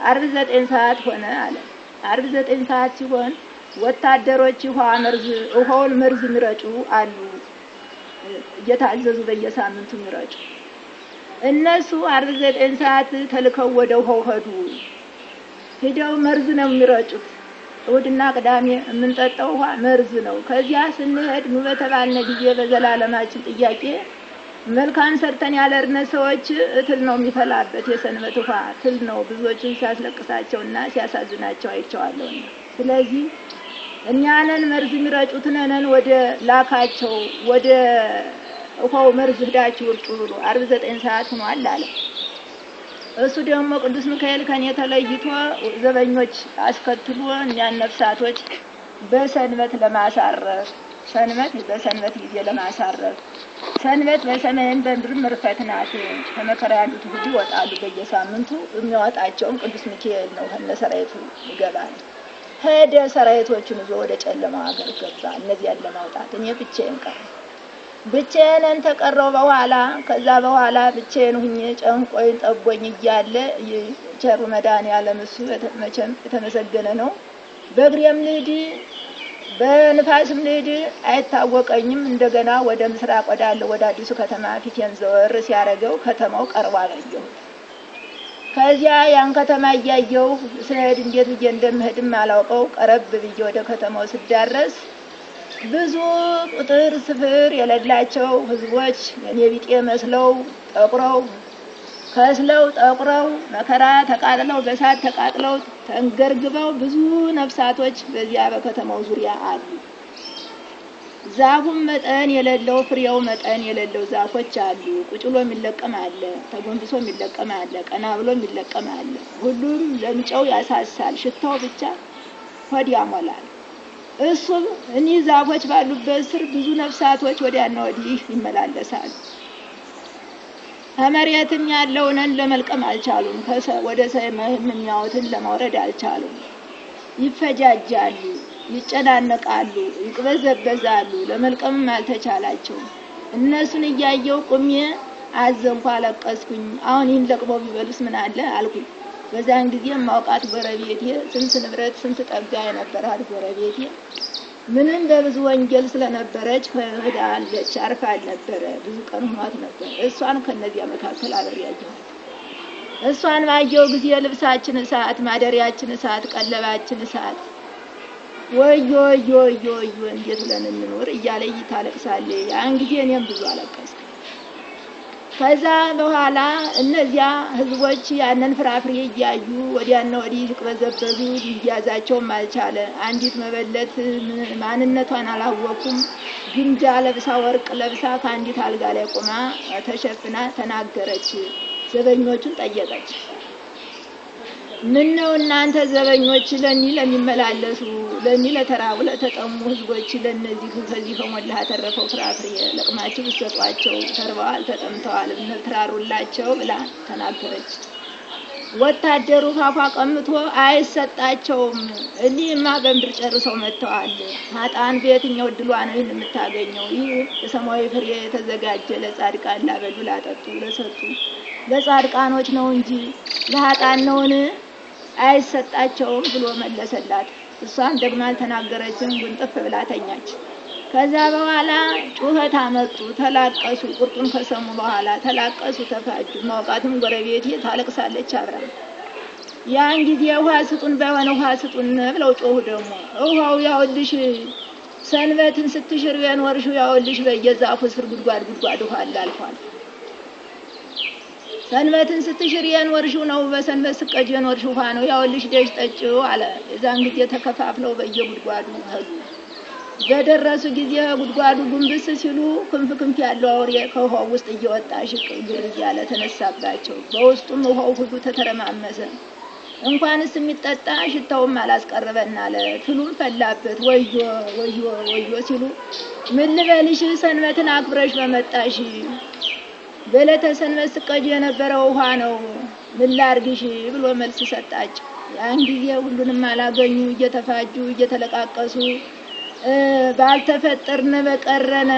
ዓርብ 9 ሰዓት ሆነ አለ። ዓርብ 9 ሰዓት ሲሆን ወታደሮች ውሃውን መርዝ የሚረጩ አሉ፣ እየታዘዙ በየሳምንቱ የሚረጩ። እነሱ ዓርብ 9 ሰዓት ተልከው ወደ ውሃው ሄደው መርዝ ነው የሚረጩት። እሑድና ቅዳሜ የምንጠጣው ውሃ መርዝ ነው። ከዚያ ስንሄድ ኑ በተባልነ ጊዜ በዘላለማችን ጥያቄ መልካም ሰርተን ያለርነ ሰዎች እትል ነው የሚፈላበት። የሰንበት ውሃ ትል ነው። ብዙዎችን ሲያስለቅሳቸውና ሲያሳዝናቸው አይቼዋለሁ። ስለዚህ እኛንን መርዝ የሚረጩት ነን ወደ ላካቸው ወደ ውሃው መርዝ ሄዳችሁ ውርጩ ብሎ ዓርብ 9 ሰዓት ሆኗል አለ። እሱ ደግሞ ቅዱስ ሚካኤል ከኔ ተለይቶ ዘበኞች አስከትሎ እኛን ነፍሳቶች በሰንበት ለማሳረፍ በሰንበት ጊዜ ለማሳረፍ። ሰንበት በሰማይም በምድርም ርፈት ናት። ከመከራ ያሉት ሁሉ ይወጣሉ። በየሳምንቱ የሚያወጣቸውም ቅዱስ ሚካኤል ነው። ከነሰራዊቱ ይገባል። ሄደ ሰራዊቶቹን ይዞ ወደ ጨለማው ሀገር ገባ። እነዚያን ለማውጣት እኔ ብቻዬን ተቀረው በኋላ ከዛ በኋላ ብቻዬን ሁኜ ጨንቆኝ ጠቦኝ እያለ ቸሩ መድኃኔዓለም እሱ መቼም የተመሰገነ ነው። በእግሬም ልሂድ በንፋስም ልሂድ አይታወቀኝም። እንደገና ወደ ምስራቅ ወዳለው ወደ አዲሱ ከተማ ፊቴን ዘወር ሲያደርገው ከተማው ቀርባ አየሁ። ከዚያ ያን ከተማ እያየሁ ስሄድ እንዴት ብዬ እንደምሄድም አላውቀው። ቀረብ ብዬ ወደ ከተማው ስዳረስ ብዙ ቁጥር ስፍር የሌላቸው ህዝቦች የኔ ቢጤ መስለው ጠቁረው መከራ ተቃጥለው በእሳት ተቃጥለው ተንገርግበው ብዙ ነፍሳቶች በዚያ በከተማው ዙሪያ አሉ። ዛፉም መጠን የሌለው ፍሬው መጠን የሌለው ዛፎች አሉ። ቁጭ ብሎ የሚለቀም አለ፣ ተጎንብሶ የሚለቀም አለ፣ ቀና ብሎ የሚለቀም አለ። ሁሉም ለምጨው ያሳሳል፣ ሽታው ብቻ ሆድ ያሞላል። እሱም እኒህ ዛፎች ባሉበት ስር ብዙ ነፍሳቶች ወዲያና ወዲህ ይመላለሳሉ። ከመሬትም ያለውን ለመልቀም አልቻሉም። ወደ ሰማይም የሚያወጡትን ለማውረድ አልቻሉም። ይፈጃጃሉ፣ ይጨናነቃሉ፣ ይቅበዘበዛሉ። ለመልቀምም አልተቻላቸውም። እነሱን እያየው ቁሜ አዘንኩ፣ አለቀስኩኝ። አሁን ይህን ለቅመው ቢበሉስ ምን አለ አልኩኝ። በዛን ጊዜ ማውቃት ጎረቤቴ ስንት ንብረት ስንት ጠጋ የነበራት ጎረቤቴ ምንም በብዙ ወንጀል ስለነበረች ሄዳለች፣ አርፋ አልነበረ፣ ብዙ ቀን ሆኗት ነበር። እሷን ከነዚያ መካከል አብሬያለሁ። እሷን ባየው ጊዜ ልብሳችን እሳት፣ ማደሪያችን እሳት፣ ቀለባችን እሳት። ወዮ እንዴት ብለን እንኖር እያለች ታለቅሳለች። ያን ጊዜ እኔም ብዙ አለቀስኩ። ከዛ በኋላ እነዚያ ህዝቦች ያንን ፍራፍሬ እያዩ ወዲያና ወዲህ ይቅበዘበዙ፣ ሊያዛቸውም አልቻለ። አንዲት መበለት ማንነቷን አላወቁም። ግምጃ ለብሳ ወርቅ ለብሳ ከአንዲት አልጋ ላይ ቆማ ተሸፍና ተናገረች። ዘበኞቹን ጠየቀች። ምን ነው እናንተ ዘበኞች ለሚመላለሱ ለተራቡ ለተጠሙ ህዝቦች ለነዚህ ከዚህ ከሞላ ተረፈው ፍራፍሬ ለቅማችሁ ብትሰጧቸው ተርበዋል ተጠምተዋል ብትራሩላቸው ብላ ተናገረች። ወታደሩ ፋፋ ቀምቶ አይሰጣቸውም። እሊህማ በምድር ጨርሰው መጥተዋል። ሀጣን በየትኛው ድሏ ነው ይህን የምታገኘው? ይህ የሰማያዊ ፍሬ የተዘጋጀ ለጻድቃን ላበሉ ላጠጡ ለሰጡ ለጻድቃኖች ነው እንጂ ለሀጣን ነውን? አይሰጣቸውም ብሎ መለሰላት። እሷም ደግማ አልተናገረችም። ጉንጥፍ ብላ ተኛች። ከዛ በኋላ ጩኸት አመጡ፣ ተላቀሱ። ቁርጡን ከሰሙ በኋላ ተላቀሱ፣ ተፋጁ። ማውቃትም ጎረቤቴ ታለቅሳለች አብራ። ያን ጊዜ ውሃ ስጡን ባይሆን ውሃ ስጡን ብለው ጮሁ። ደግሞ ውሃው ያውልሽ ሰንበትን ስትሽር የኖርሽው ያውልሽ በየዛፉ ስር ጉድጓድ ጉድጓድ ውሃ አላልፏል። ሰንበትን ስትሽር የኖርሽው ነው፣ በሰንበት ስቀጅ የኖርሽው ውሃ ነው፣ ያውልሽ ደጅ ጠጪው አለ። የዛን ጊዜ ተከፋፍለው በየጉድጓዱ ሄዱ። በደረሱ ጊዜ ጉድጓዱ ጉንብስ ሲሉ ክንፍ ክንፍ ያለው አውሬ ከውሃው ውስጥ እየወጣ ሽቅ ግር እያለ ተነሳባቸው። በውስጡም ውሃው ሁሉ ተተረማመሰ። እንኳንስ የሚጠጣ ሽታውም አላስቀረበና አለ። ትሉም ፈላበት። ወዮ ወዮ ወዮ ሲሉ ምን ልበልሽ ሰንበትን አክብረሽ በመጣሽ በዕለተ ሰንበት ስቀጅ የነበረው ውሃ ነው፣ ምን ላድርግሽ ብሎ መልስ ሰጣቸው። ያን ጊዜ ሁሉንም አላገኙ፣ እየተፋጁ እየተለቃቀሱ ባልተፈጠርን በቀረነ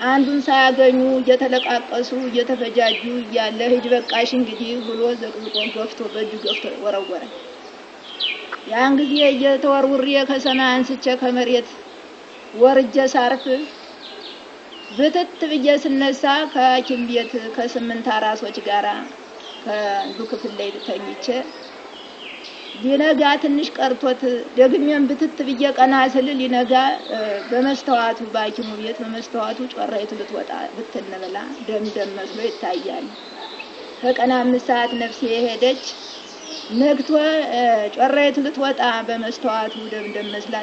አንዱን ሳያገኙ እየተለቃቀሱ እየተፈጃጁ እያለ ሂጅ በቃሽ እንግዲህ ብሎ ዘቅዝቆ ገፍቶ በእጁ ገፍቶ ወረወረ። ያን ጊዜ እየተወርውሬ ከሰማይ አንስቼ ከመሬት ወርጄ ሳርፍ ብትት ብዬ ስነሳ ከሐኪም ቤት ከ8 አራሶች ጋራ ከአንዱ ክፍል ላይ ተኝቼ ሊነጋ ትንሽ ቀርቶት ደግሜም ብትት ብዬ ቀና ስል ሊነጋ በመስተዋቱ በሐኪሙ ቤት በመስተዋቱ ጮራይቱ ልትወጣ ብትንብላ ደም መስሎ ይታያል። ከቀን 5 ሰዓት ነፍሴ ሄደች። ነግቶ ጮራይቱ ልትወጣ በመስተዋቱ ደም መስላ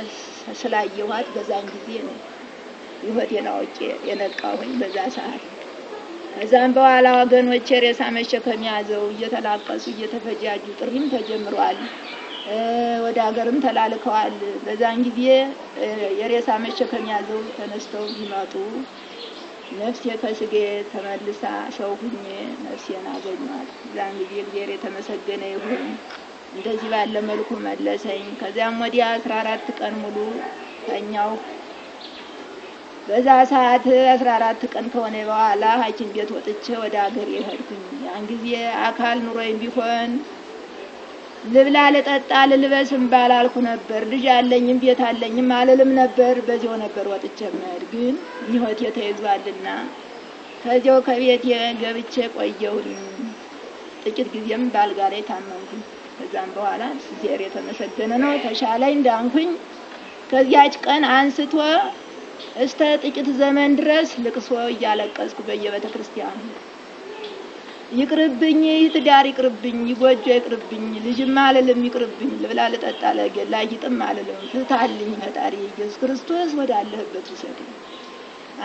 ስላየኋት በዛን ጊዜ ነው ሕይወቴን አውቄ የነቃሁኝ በዛ ሰዓት። ከዛም በኋላ ወገኖቼ ሬሳ መሸከም ያዘው እየተላቀሱ እየተፈጃጁ ጥሪም ተጀምሯል። ወደ ሀገርም ተላልከዋል። በዛን ጊዜ የሬሳ መሸከም ያዘው ተነስተው ቢመጡ ነፍሴ ከስጋዬ ተመልሳ ሰው ሁኜ ነፍሴን አገኘኋት። በዛን ጊዜ እግዚአብሔር የተመሰገነ ይሁን እንደዚህ ባለ መልኩ መለሰኝ። ከዚያም ወዲያ 14 ቀን ሙሉ ተኛው። በዛ ሰዓት 14 ቀን ከሆነ በኋላ ሐኪም ቤት ወጥቼ ወደ ሀገር የሄድኩኝ። ያን ጊዜ አካል ኑሮኝ ቢሆን ልብላ ልጠጣ ልልበስም ባላልኩ ነበር። ልጅ አለኝም ቤት አለኝም አልልም ነበር። በዚያው ነበር ወጥቼ መሄድ። ግን ሕይወቴ ተይዟልና ከዚያው ከቤቴ ገብቼ ቆየሁኝ። ጥቂት ጊዜም ባልጋ ላይ ታመምኩኝ። ከዛም በኋላ እግዚአብሔር የተመሰገነ ነው ተሻለኝ፣ ዳንኩኝ። ከዚያች ቀን አንስቶ እስከ ጥቂት ዘመን ድረስ ልቅሶ እያለቀስኩ በየቤተ ክርስቲያኑ ይቅርብኝ፣ ትዳር ይቅርብኝ፣ ጎጆ ይቅርብኝ፣ ልጅም አልልም ይቅርብኝ፣ ልብላ ልጠጣ ላይጥም አልልም፣ ፍታልኝ ፈጣሪ ኢየሱስ ክርስቶስ ወዳለህበት ውሰደኝ፣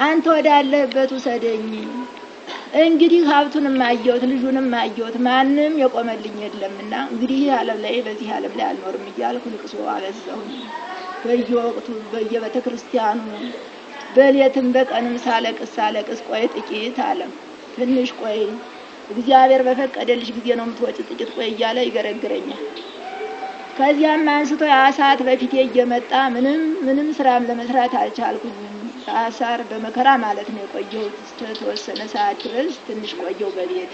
አንተ ወዳለህበት ውሰደኝ። እንግዲህ ሀብቱንም አየሁት ልጁንም አየሁት፣ ማንም የቆመልኝ የለምና እንግዲህ ዓለም ላይ በዚህ ዓለም ላይ አልኖርም እያልኩ ልቅሶ አበዛሁኝ። በየወቅቱ በየቤተ ክርስቲያኑ በሌትም በቀንም ሳለቅስ ቆይ ጥቂት አለም ትንሽ ቆይ እግዚአብሔር በፈቀደልሽ ጊዜ ነው የምትወጪ ጥቂት ቆይ እያለ ይገረግረኛል። ከዚያም አንስቶ ሰዓት በፊቴ እየመጣ ምንም ስራም ለመስራት አልቻልኩኝም። አሳር በመከራ ማለት ነው የቆየሁት። ተወሰነ ሰዓት ድረስ ትንሽ ቆየሁ በቤት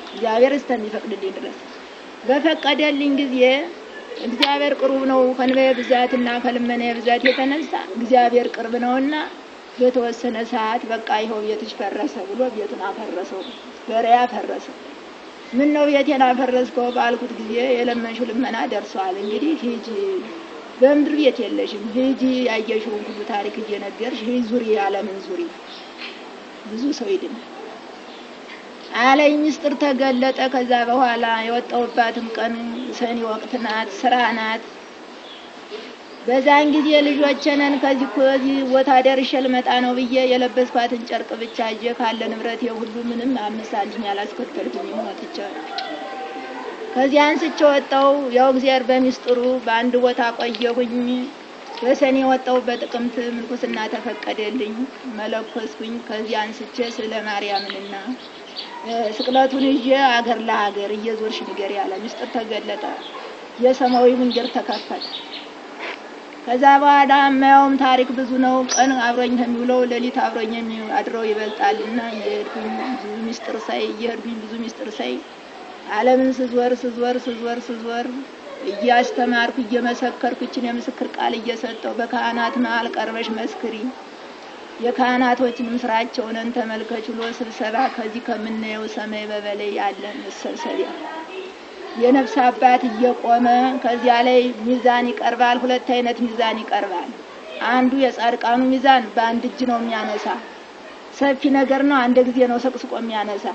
እግዚአብሔር እስከሚፈቅድልኝ ድረስ። በፈቀደልኝ ጊዜ እግዚአብሔር ቅርብ ነው። ከንበየ ብዛትና ከልመናየ ብዛት የተነሳ እግዚአብሔር ቅርብ ነውና በተወሰነ ሰዓት በቃ ይኸው ቤትሽ ፈረሰ ብሎ ቤቱን አፈረሰው። በሪያ ፈረሰ። ምን ነው ቤቴን አፈረስከው ባልኩት ጊዜ የለመንሽው ልመና ደርሷል። እንግዲህ ሂጂ፣ በምድር ቤት የለሽም፣ ሂጂ ያየሽውን ሁሉ ታሪክ እየነገርሽ ሂጂ፣ ዙሪ፣ ዓለምን ዙሪ፣ ብዙ ሰው ይድናል አለኝ። ምስጢር ተገለጠ። ከዛ በኋላ የወጣሁባትም ቀን ሰኔ ወቅት ናት፣ ስራ ናት። በዛን ጊዜ ልጆቼንን ከዚህ ቦታ ደርሼ ልመጣ ነው ብዬ የለበስኳትን ጨርቅ ብቻ ይዤ ካለ ንብረቴ ሁሉ ምንም 5 ሳንቲም ያላስከተልኩኝ ወጥቻለሁ። ከዚያ አንስቼ ወጣሁ። ያው እግዚአብሔር በሚስጥሩ በአንድ ቦታ ቆየሁኝ። በሰኔ ወጣሁ። በጥቅምት ምንኩስና ተፈቀደልኝ፣ መለኮስኩኝ። ከዚያ አንስቼ ስለ ማርያምንና ስቅለቱን ይዤ አገር ለሀገር እየዞርሽ ንገሪ ያለ ምስጢር ተገለጠ። የሰማያዊ መንገድ ተከፈተ። ከዛ በኋላ ማየውም ታሪክ ብዙ ነው። ቀን አብሮኝ የሚውለው ሌሊት አብሮኝ አድረው ይበልጣልና የሄድኩኝ ብዙ ምስጢር ሳይ ብዙ ምስጢር ሳይ ዓለምን ስዞር እያስተማርኩ እየመሰከርኩ እችን የምስክር ቃል እየሰጠው በካህናት መሀል ቀርበሽ መስክሪ፣ የካህናቶችንም ስራቸውን ተመልከች ብሎ ስብሰባ ከዚህ ከምናየው ሰማይ በበላይ ያለ መሰብሰቢያ የነፍስ አባት እየቆመ ከዚያ ላይ ሚዛን ይቀርባል። ሁለት አይነት ሚዛን ይቀርባል። አንዱ የጻድቃኑ ሚዛን በአንድ እጅ ነው የሚያነሳ፣ ሰፊ ነገር ነው፣ አንድ ጊዜ ነው ሰቅስቆ የሚያነሳ።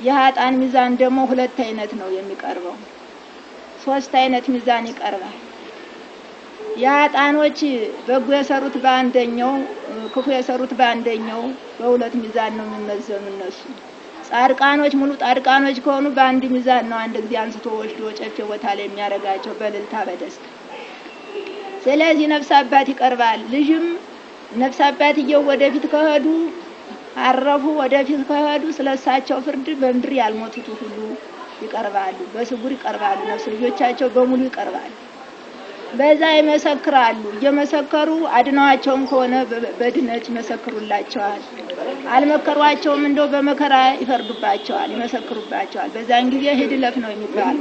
የኃጥአን ሚዛን ደግሞ ሁለት አይነት ነው የሚቀርበው። ሶስት አይነት ሚዛን ይቀርባል። የኃጥአኖች በጎ የሰሩት በአንደኛው፣ ክፉ የሰሩት በአንደኛው፣ በሁለት ሚዛን ነው የሚመዘኑ እነሱ። ጻድቃኖች ሙሉ ጻድቃኖች ከሆኑ በአንድ ሚዛን ነው አንድ ጊዜ አንስቶ ወስዶ ጨፌ ቦታ ላይ የሚያረጋቸው በእልልታ በደስታ። ስለዚህ ነፍስ አባት ይቀርባል። ልጅም ነፍስ አባትየው ወደፊት ከሄዱ አረፉ፣ ወደፊት ከሄዱ ስለሳቸው ፍርድ በምድር ያልሞቱት ሁሉ ይቀርባሉ፣ በስጉር ይቀርባሉ። ነፍስ ልጆቻቸው በሙሉ ይቀርባሉ። በዛ ይመሰክራሉ። እየመሰከሩ አድነዋቸውም ከሆነ በድነት ይመሰክሩላቸዋል። አልመከሯቸውም እንደው በመከራ ይፈርዱባቸዋል፣ ይመሰክሩባቸዋል። በዛን ጊዜ ሂድ እለፍ ነው የሚባሉ።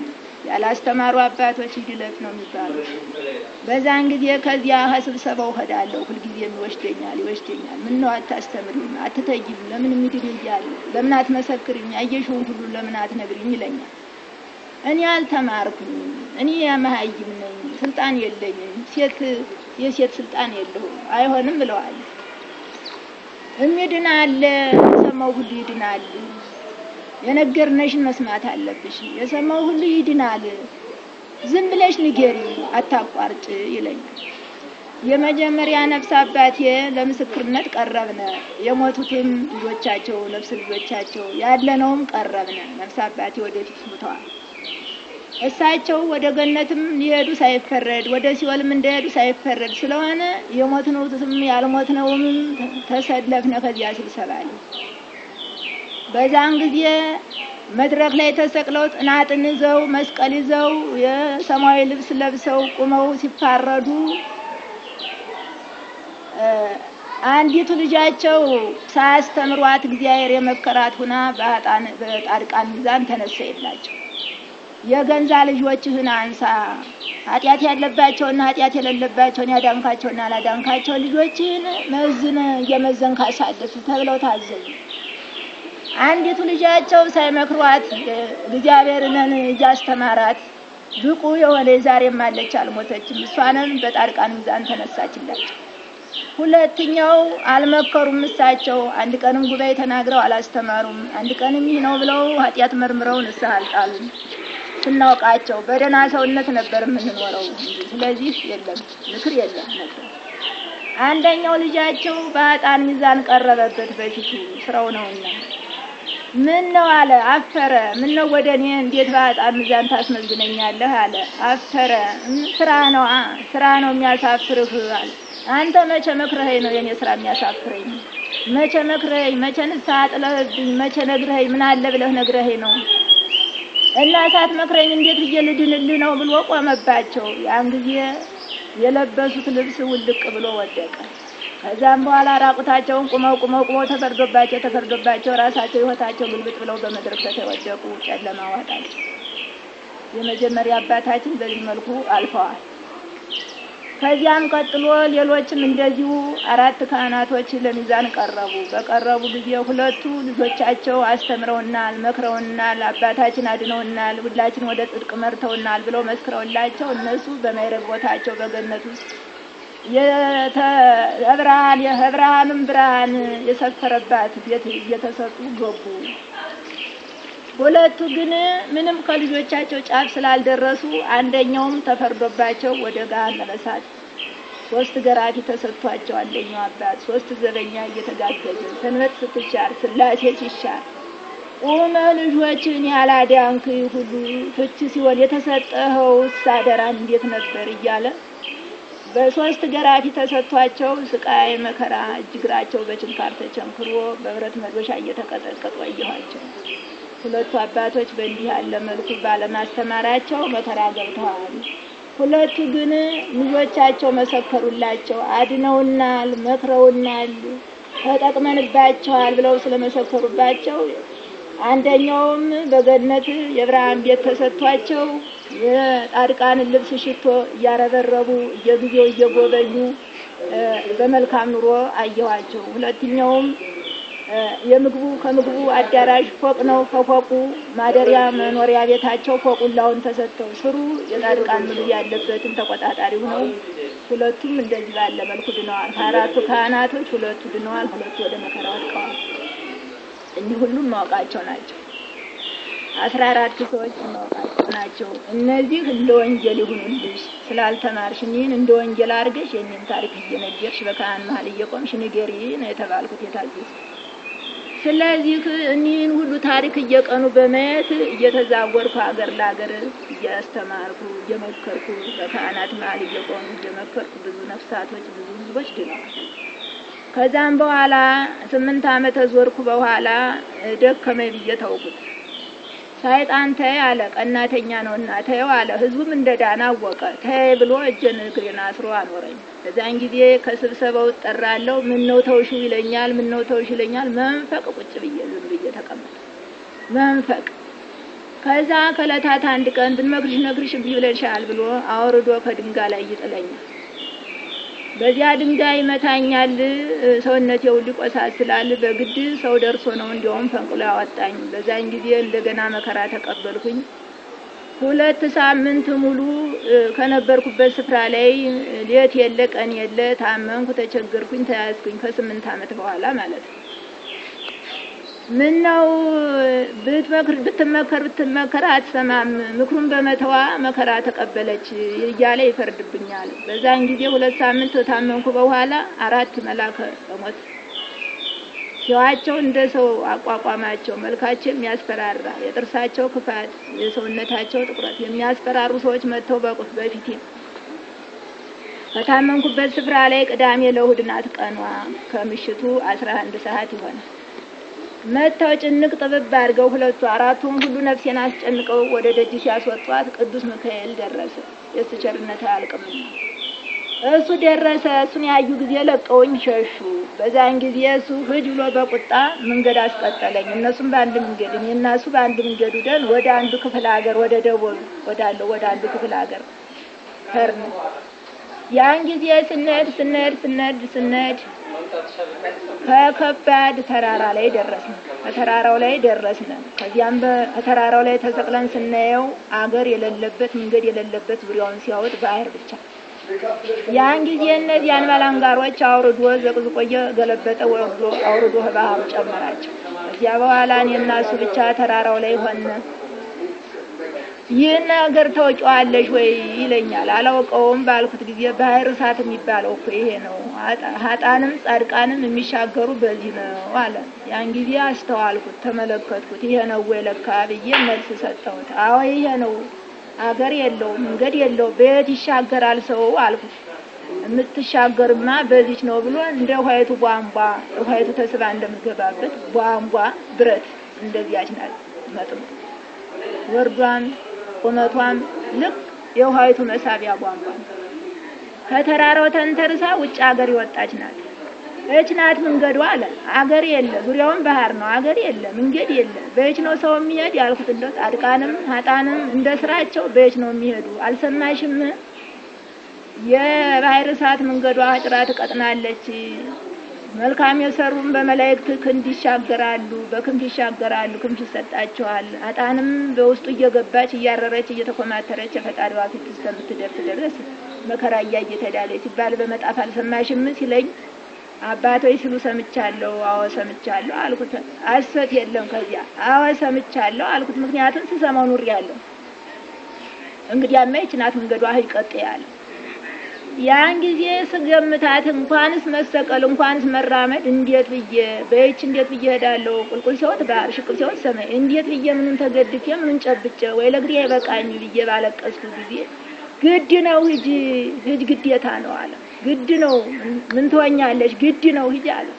ያላስተማሩ አባቶች ሂድ እለፍ ነው የሚባሉ። በዛን ጊዜ ከዚያ ከስብሰባው እሄዳለሁ። ሁልጊዜም ይወስደኛል። ምን ነው አታስተምሪም? አትተይም? ለምን ምድር ይያል? ለምን አትመሰክሪም? ያየሽውን ሁሉ ለምን አትነግሪኝ ይለኛል። እኔ አልተማርኩም፣ እኔ መሃይም ነኝ፣ ስልጣን የለኝም፣ የሴት ስልጣን የለውም፣ አይሆንም እለዋለሁ። እሚድን አለ፣ የሰማው ሁሉ ይድናል። የነገርነሽን መስማት አለብሽ፣ የሰማው ሁሉ ይድናል። ዝም ብለሽ ንገሪ፣ አታቋርጭ ይለኛል። የመጀመሪያ ነፍስ አባቴ ለምስክርነት ቀረብነ። የሞቱትም ልጆቻቸው ነፍስ ልጆቻቸው ያለነውም ቀረብነ። ነፍስ አባቴ ወደፊት ሞተዋል። እሳቸው ወደ ገነትም ሊሄዱ ሳይፈረድ ወደ ሲኦልም እንደሄዱ ሳይፈረድ ስለሆነ የሞትነውም ያልሞትነውም ተሰለፍነ ከዚያ ስብሰባ ላይ። በዛን ጊዜ መድረክ ላይ ተሰቅለው ጽናጽን ይዘው መስቀል ይዘው የሰማያዊ ልብስ ለብሰው ቁመው ሲፋረዱ አንዲቱ ልጃቸው ሳያስተምሯት እግዚአብሔር የመከራት ሁና በጻድቃን ሚዛን ተነሳ የላቸው። የገንዛ ልጆችህን አንሳ፣ ኃጢአት ያለባቸውና ኃጢአት የሌለባቸውን ያዳንካቸውና ያላዳንካቸው ልጆችህን መዝን እየመዘንክ አሳልፍ ተብለው ታዘዙ። አንዲቱ ልጃቸው ሳይመክሯት እግዚአብሔርን እያስተማራት ብቁ የሆነ ዛሬም አለች፣ አልሞተችም። እሷንም በጻድቃን ሚዛን ተነሳችላቸው። ሁለተኛው አልመከሩም። እሳቸው አንድ ቀንም ጉባኤ ተናግረው አላስተማሩም። አንድ ቀንም ይህ ነው ብለው ኃጢአት መርምረው ንስሐ አልጣሉም። ስናውቃቸው በደህና ሰውነት ነበር የምንኖረው። ስለዚህ የለም ምክር የለም ነበር። አንደኛው ልጃቸው በኃጥአን ሚዛን ቀረበበት በፊቱ ስራው ነውና ምን ነው አለ፣ አፈረ። ምን ነው ወደ እኔ እንዴት በኃጥአን ሚዛን ታስመዝነኛለህ አለ። አፈረ። ስራ ነው የሚያሳፍርህ አለ። አንተ መቼ መክረኸኝ ነው የኔ ስራ የሚያሳፍረኝ? መቼ መክረኸኝ? መቼ ንስሐ ጥለህብኝ? መቼ ነግረኸኝ? ምን አለ ብለህ ነግረኸኝ ነው? እና ሳትመክረኝ እንዴት ብዬ ልድንልህ ነው ብሎ ቆመባቸው። ያን ጊዜ የለበሱት ልብስ ውልቅ ብሎ ወደቀ። ከዛም በኋላ ራቁታቸውን ቁመው ተፈርዶባቸው ራሳቸው ህይወታቸው ግልብጥ ብለው በመድረክ ተወደቁ። ጨለማ ዋጣቸው። የመጀመሪያ አባታችን በዚህ መልኩ አልፈዋል። ከዚያም ቀጥሎ ሌሎችም እንደዚሁ 4 ካህናቶች ለሚዛን ቀረቡ። በቀረቡ ጊዜ ሁለቱ ልጆቻቸው አስተምረውናል፣ መክረውናል፣ አባታችን አድነውናል፣ ሁላችን ወደ ጽድቅ መርተውናል ብለው መስክረውላቸው እነሱ በማይረግ ቦታቸው በገነት ውስጥ የብርሃንም ብርሃን የሰፈረባት ቤት እየተሰጡ ገቡ። ሁለቱ ግን ምንም ከልጆቻቸው ጫፍ ስላልደረሱ አንደኛውም ተፈርዶባቸው ወደ ገሃነመ እሳት 3 ገራፊ ተሰጥቷቸው አንደኛው አባት 3 ዘበኛ እየተጋገዘ ሰንበት ስትሻር ስላሴ ሲሻር ቁመ ልጆችን ያላዳንክ ሁሉ ፍች ሲሆን የተሰጠኸው አደራ እንዴት ነበር እያለ በ3 ገራፊ ተሰጥቷቸው ስቃይ መከራ እጅግራቸው በችንካር ተቸንክሮ በብረት መዶሻ እየተቀጠቀጡ አየኋቸው። ሁለቱ አባቶች በእንዲህ ያለ መልኩ ባለማስተማራቸው መከራ ገብተዋል። ሁለቱ ግን ልጆቻቸው መሰከሩላቸው፣ አድነውናል፣ መክረውናል፣ ተጠቅመንባቸዋል ብለው ስለመሰከሩባቸው አንደኛውም በገነት የብርሃን ቤት ተሰጥቷቸው የጻድቃን ልብስ ሽቶ እያረበረቡ እየጊዜው እየጎበኙ በመልካም ኑሮ አየኋቸው። ሁለተኛውም የምግቡ ከምግቡ አዳራሽ ፎቅ ነው። ከፎቁ ማደሪያ መኖሪያ ቤታቸው ፎቁላውን ተሰጥተው ስሩ የጻድቃን ምግብ ያለበትን ተቆጣጣሪ ሆነው ሁለቱም እንደዚህ ባለ መልኩ ድነዋል። ከአራቱ ካህናቶች ሁለቱ ድነዋል፣ ሁለቱ ወደ መከራ ወድቀዋል። እኒህ ሁሉም ማወቃቸው ናቸው። 14 ሰዎች ማወቃቸው ናቸው። እነዚህ እንደ ወንጀል ይሁንልሽ ስላልተማርሽ እኒህን እንደ ወንጀል አድርገሽ የእኔን ታሪክ እየነገርሽ በካህን መሀል እየቆምሽ ንገሪ ነው የተባልኩት የታዘዝኩት። ስለዚህ እኒህን ሁሉ ታሪክ እየቀኑ በማየት እየተዛወርኩ ሀገር ለሀገር እያስተማርኩ እየመከርኩ በካህናት መሀል እየቆሙ እየመከርኩ ብዙ ነፍሳቶች ብዙ ህዝቦች ድነዋል። ከዛም በኋላ 8 ዓመት ዞርኩ። በኋላ ደከመኝ ብዬ ተውኩት። ሰይጣን ተይ አለ፣ ቀናተኛ ነውና ተይው አለ። ህዝቡም እንደዳና አወቀ። ተይ ብሎ እጄን እግሬን አስሮ አኖረኝ። በዛን ጊዜ ከስብሰባው ጠራለሁ። ምን ነው ተውሽው ይለኛል፣ ምን ነው ተውሽ ይለኛል። መንፈቅ ቁጭ ብዬ ዝም ብዬ ተቀመጥኩ። መንፈቅ። ከዛ ከዕለታት አንድ ቀን ብንመክርሽ ነግርሽ እምቢ ብለሻል ብሎ አውርዶ ከድንጋይ ላይ ይጥለኛል። በዚያ ድንጋይ ይመታኛል። ሰውነቴ ሁሉ ይቆሳስላል። በግድ ሰው ደርሶ ነው እንዲያውም ፈንቅሎ ያወጣኝ። በዛን ጊዜ እንደገና መከራ ተቀበልኩኝ። 2 ሳምንት ሙሉ ከነበርኩበት ስፍራ ላይ ሌት የለ ቀን የለ ታመንኩ፣ ተቸገርኩኝ፣ ተያዝኩኝ። ከ8 ዓመት በኋላ ማለት ነው። ምን ነው ብትመከር አትሰማም፣ ምክሩን በመተዋ መከራ ተቀበለች እያለ ይፈርድብኛል። በዛን ጊዜ 2 ሳምንት ታመንኩ። በኋላ 4 መላከ ሞት ሲዋቸው እንደ ሰው አቋቋማቸው መልካቸው የሚያስፈራራ የጥርሳቸው ክፋት የሰውነታቸው ጥቁረት የሚያስፈራሩ ሰዎች መጥተው በቁፍ በፊቴ ከታመንኩበት ስፍራ ላይ ቅዳሜ ለእሑድ ናት ቀኗ ከምሽቱ 11 ሰዓት ይሆናል። መተው ጭንቅ ጥብብ አድርገው 4ቱም ሁሉ ነፍሴን አስጨንቀው ወደ ደጅ ሲያስወጧት ቅዱስ ሚካኤል ደረሰ። የእሱ ቸርነት አያልቅምና እሱ ደረሰ። እሱን ያዩ ጊዜ ለቀውኝ ሸሹ። በዛን ጊዜ እሱ ሂድ ብሎ በቁጣ መንገድ አስቀጠለኝ። እነሱም በአንድ መንገድ እኔና እሱ በአንድ መንገድ ሄደን ወደ አንዱ ክፍለ ሀገር ወደ ደቡብ ወዳለው ወደ አንዱ ክፍለ ሀገር ሄድን። ያን ጊዜ ስንሄድ ከከባድ ተራራ ላይ ደረስን። ከተራራው ላይ ደረስን። ከዚያም በተራራው ላይ ተሰቅለን ስናየው አገር የሌለበት መንገድ የሌለበት ዙሪያውን ሲያወጥ ባህር ብቻ። ያን ጊዜ እነዚያን ባላንጋሮች አውርዶ ዘቅዝቆ ገለበጠ ወርዶ አውርዶ ባህሩ ጨመራቸው። ከዚያ በኋላ እኔና እሱ ብቻ ተራራው ላይ ሆነ። ይህን ነገር ታውቂዋለሽ ወይ ይለኛል። አላውቀውም ባልኩት ጊዜ ባህር እሳት የሚባለው እኮ ይሄ ነው፣ ሀጣንም ጻድቃንም የሚሻገሩ በዚህ ነው አለ። ያን ጊዜ አስተዋልኩት፣ ተመለከትኩት። ይሄ ነው ወይ ለካ ብዬ መልስ ሰጠሁት። አዎ ይሄ ነው፣ አገር የለው መንገድ የለው በየት ይሻገራል ሰው አልኩት። የምትሻገርማ በዚች ነው ብሎ እንደ ውሃይቱ ቧንቧ ውሃይቱ ተስባ እንደምትገባበት ቧንቧ ብረት እንደዚያች ናት። መጥም ወርዷን ቁመቷም ልክ የውሃይቱ መሳቢያ ቧንቧ ከተራራው ተንተርሳ ውጭ ሀገር ይወጣች ናት። እች ናት መንገዱ አለ። አገር የለ፣ ዙሪያውን ባህር ነው። አገር የለ፣ መንገድ የለ። በእች ነው ሰው የሚሄድ ያልኩት። እንደው ጻድቃንም ሀጣንም እንደ ስራቸው በእች ነው የሚሄዱ። አልሰማሽም? የባህር እሳት መንገዷ አጭራ ትቀጥናለች። መልካም የሰሩም በመላእክት ክንድ ይሻገራሉ፣ በክንፍ ይሻገራሉ፣ ክንፍ ይሰጣቸዋል። ሀጣንም በውስጡ እየገባች እያረረች እየተኮማተረች የፈጣሪዋ ፊት እስከምትደርስ ድረስ መከራ እያየች ትሄዳለች ሲባል በመጣፍ አልሰማሽም ሲለኝ አባቶች ሲሉ ሰምቻለሁ። አዎ ሰምቻለሁ አልኩት። አሰት የለም ከዚያ አዎ ሰምቻለሁ አልኩት። ምክንያቱም ስሰማው ኑሬያለሁ። እንግዲያማ ይህች ናት መንገዷ ሂድ ቀጥ ያለ። ያን ጊዜ ስገምታት እንኳንስ መሰቀል እንኳንስ መራመድ እንዴት ብዬ በይች እንዴት ብዬ ሄዳለሁ? ቁልቁል ሲወጥ ባህር ሽቅብ ሲወጥ ሰማይ እንዴት ብዬ ምኑን ተገድፌ ምኑን ጨብጬ ወይ ለግሬ አይበቃኝ ብዬ ባለቀስኩ ጊዜ ግድ ነው ሂጅ ግዴታ ነው አለ። ግድ ነው ምን ትወኛለሽ? ግድ ነው ሂጅ አለ።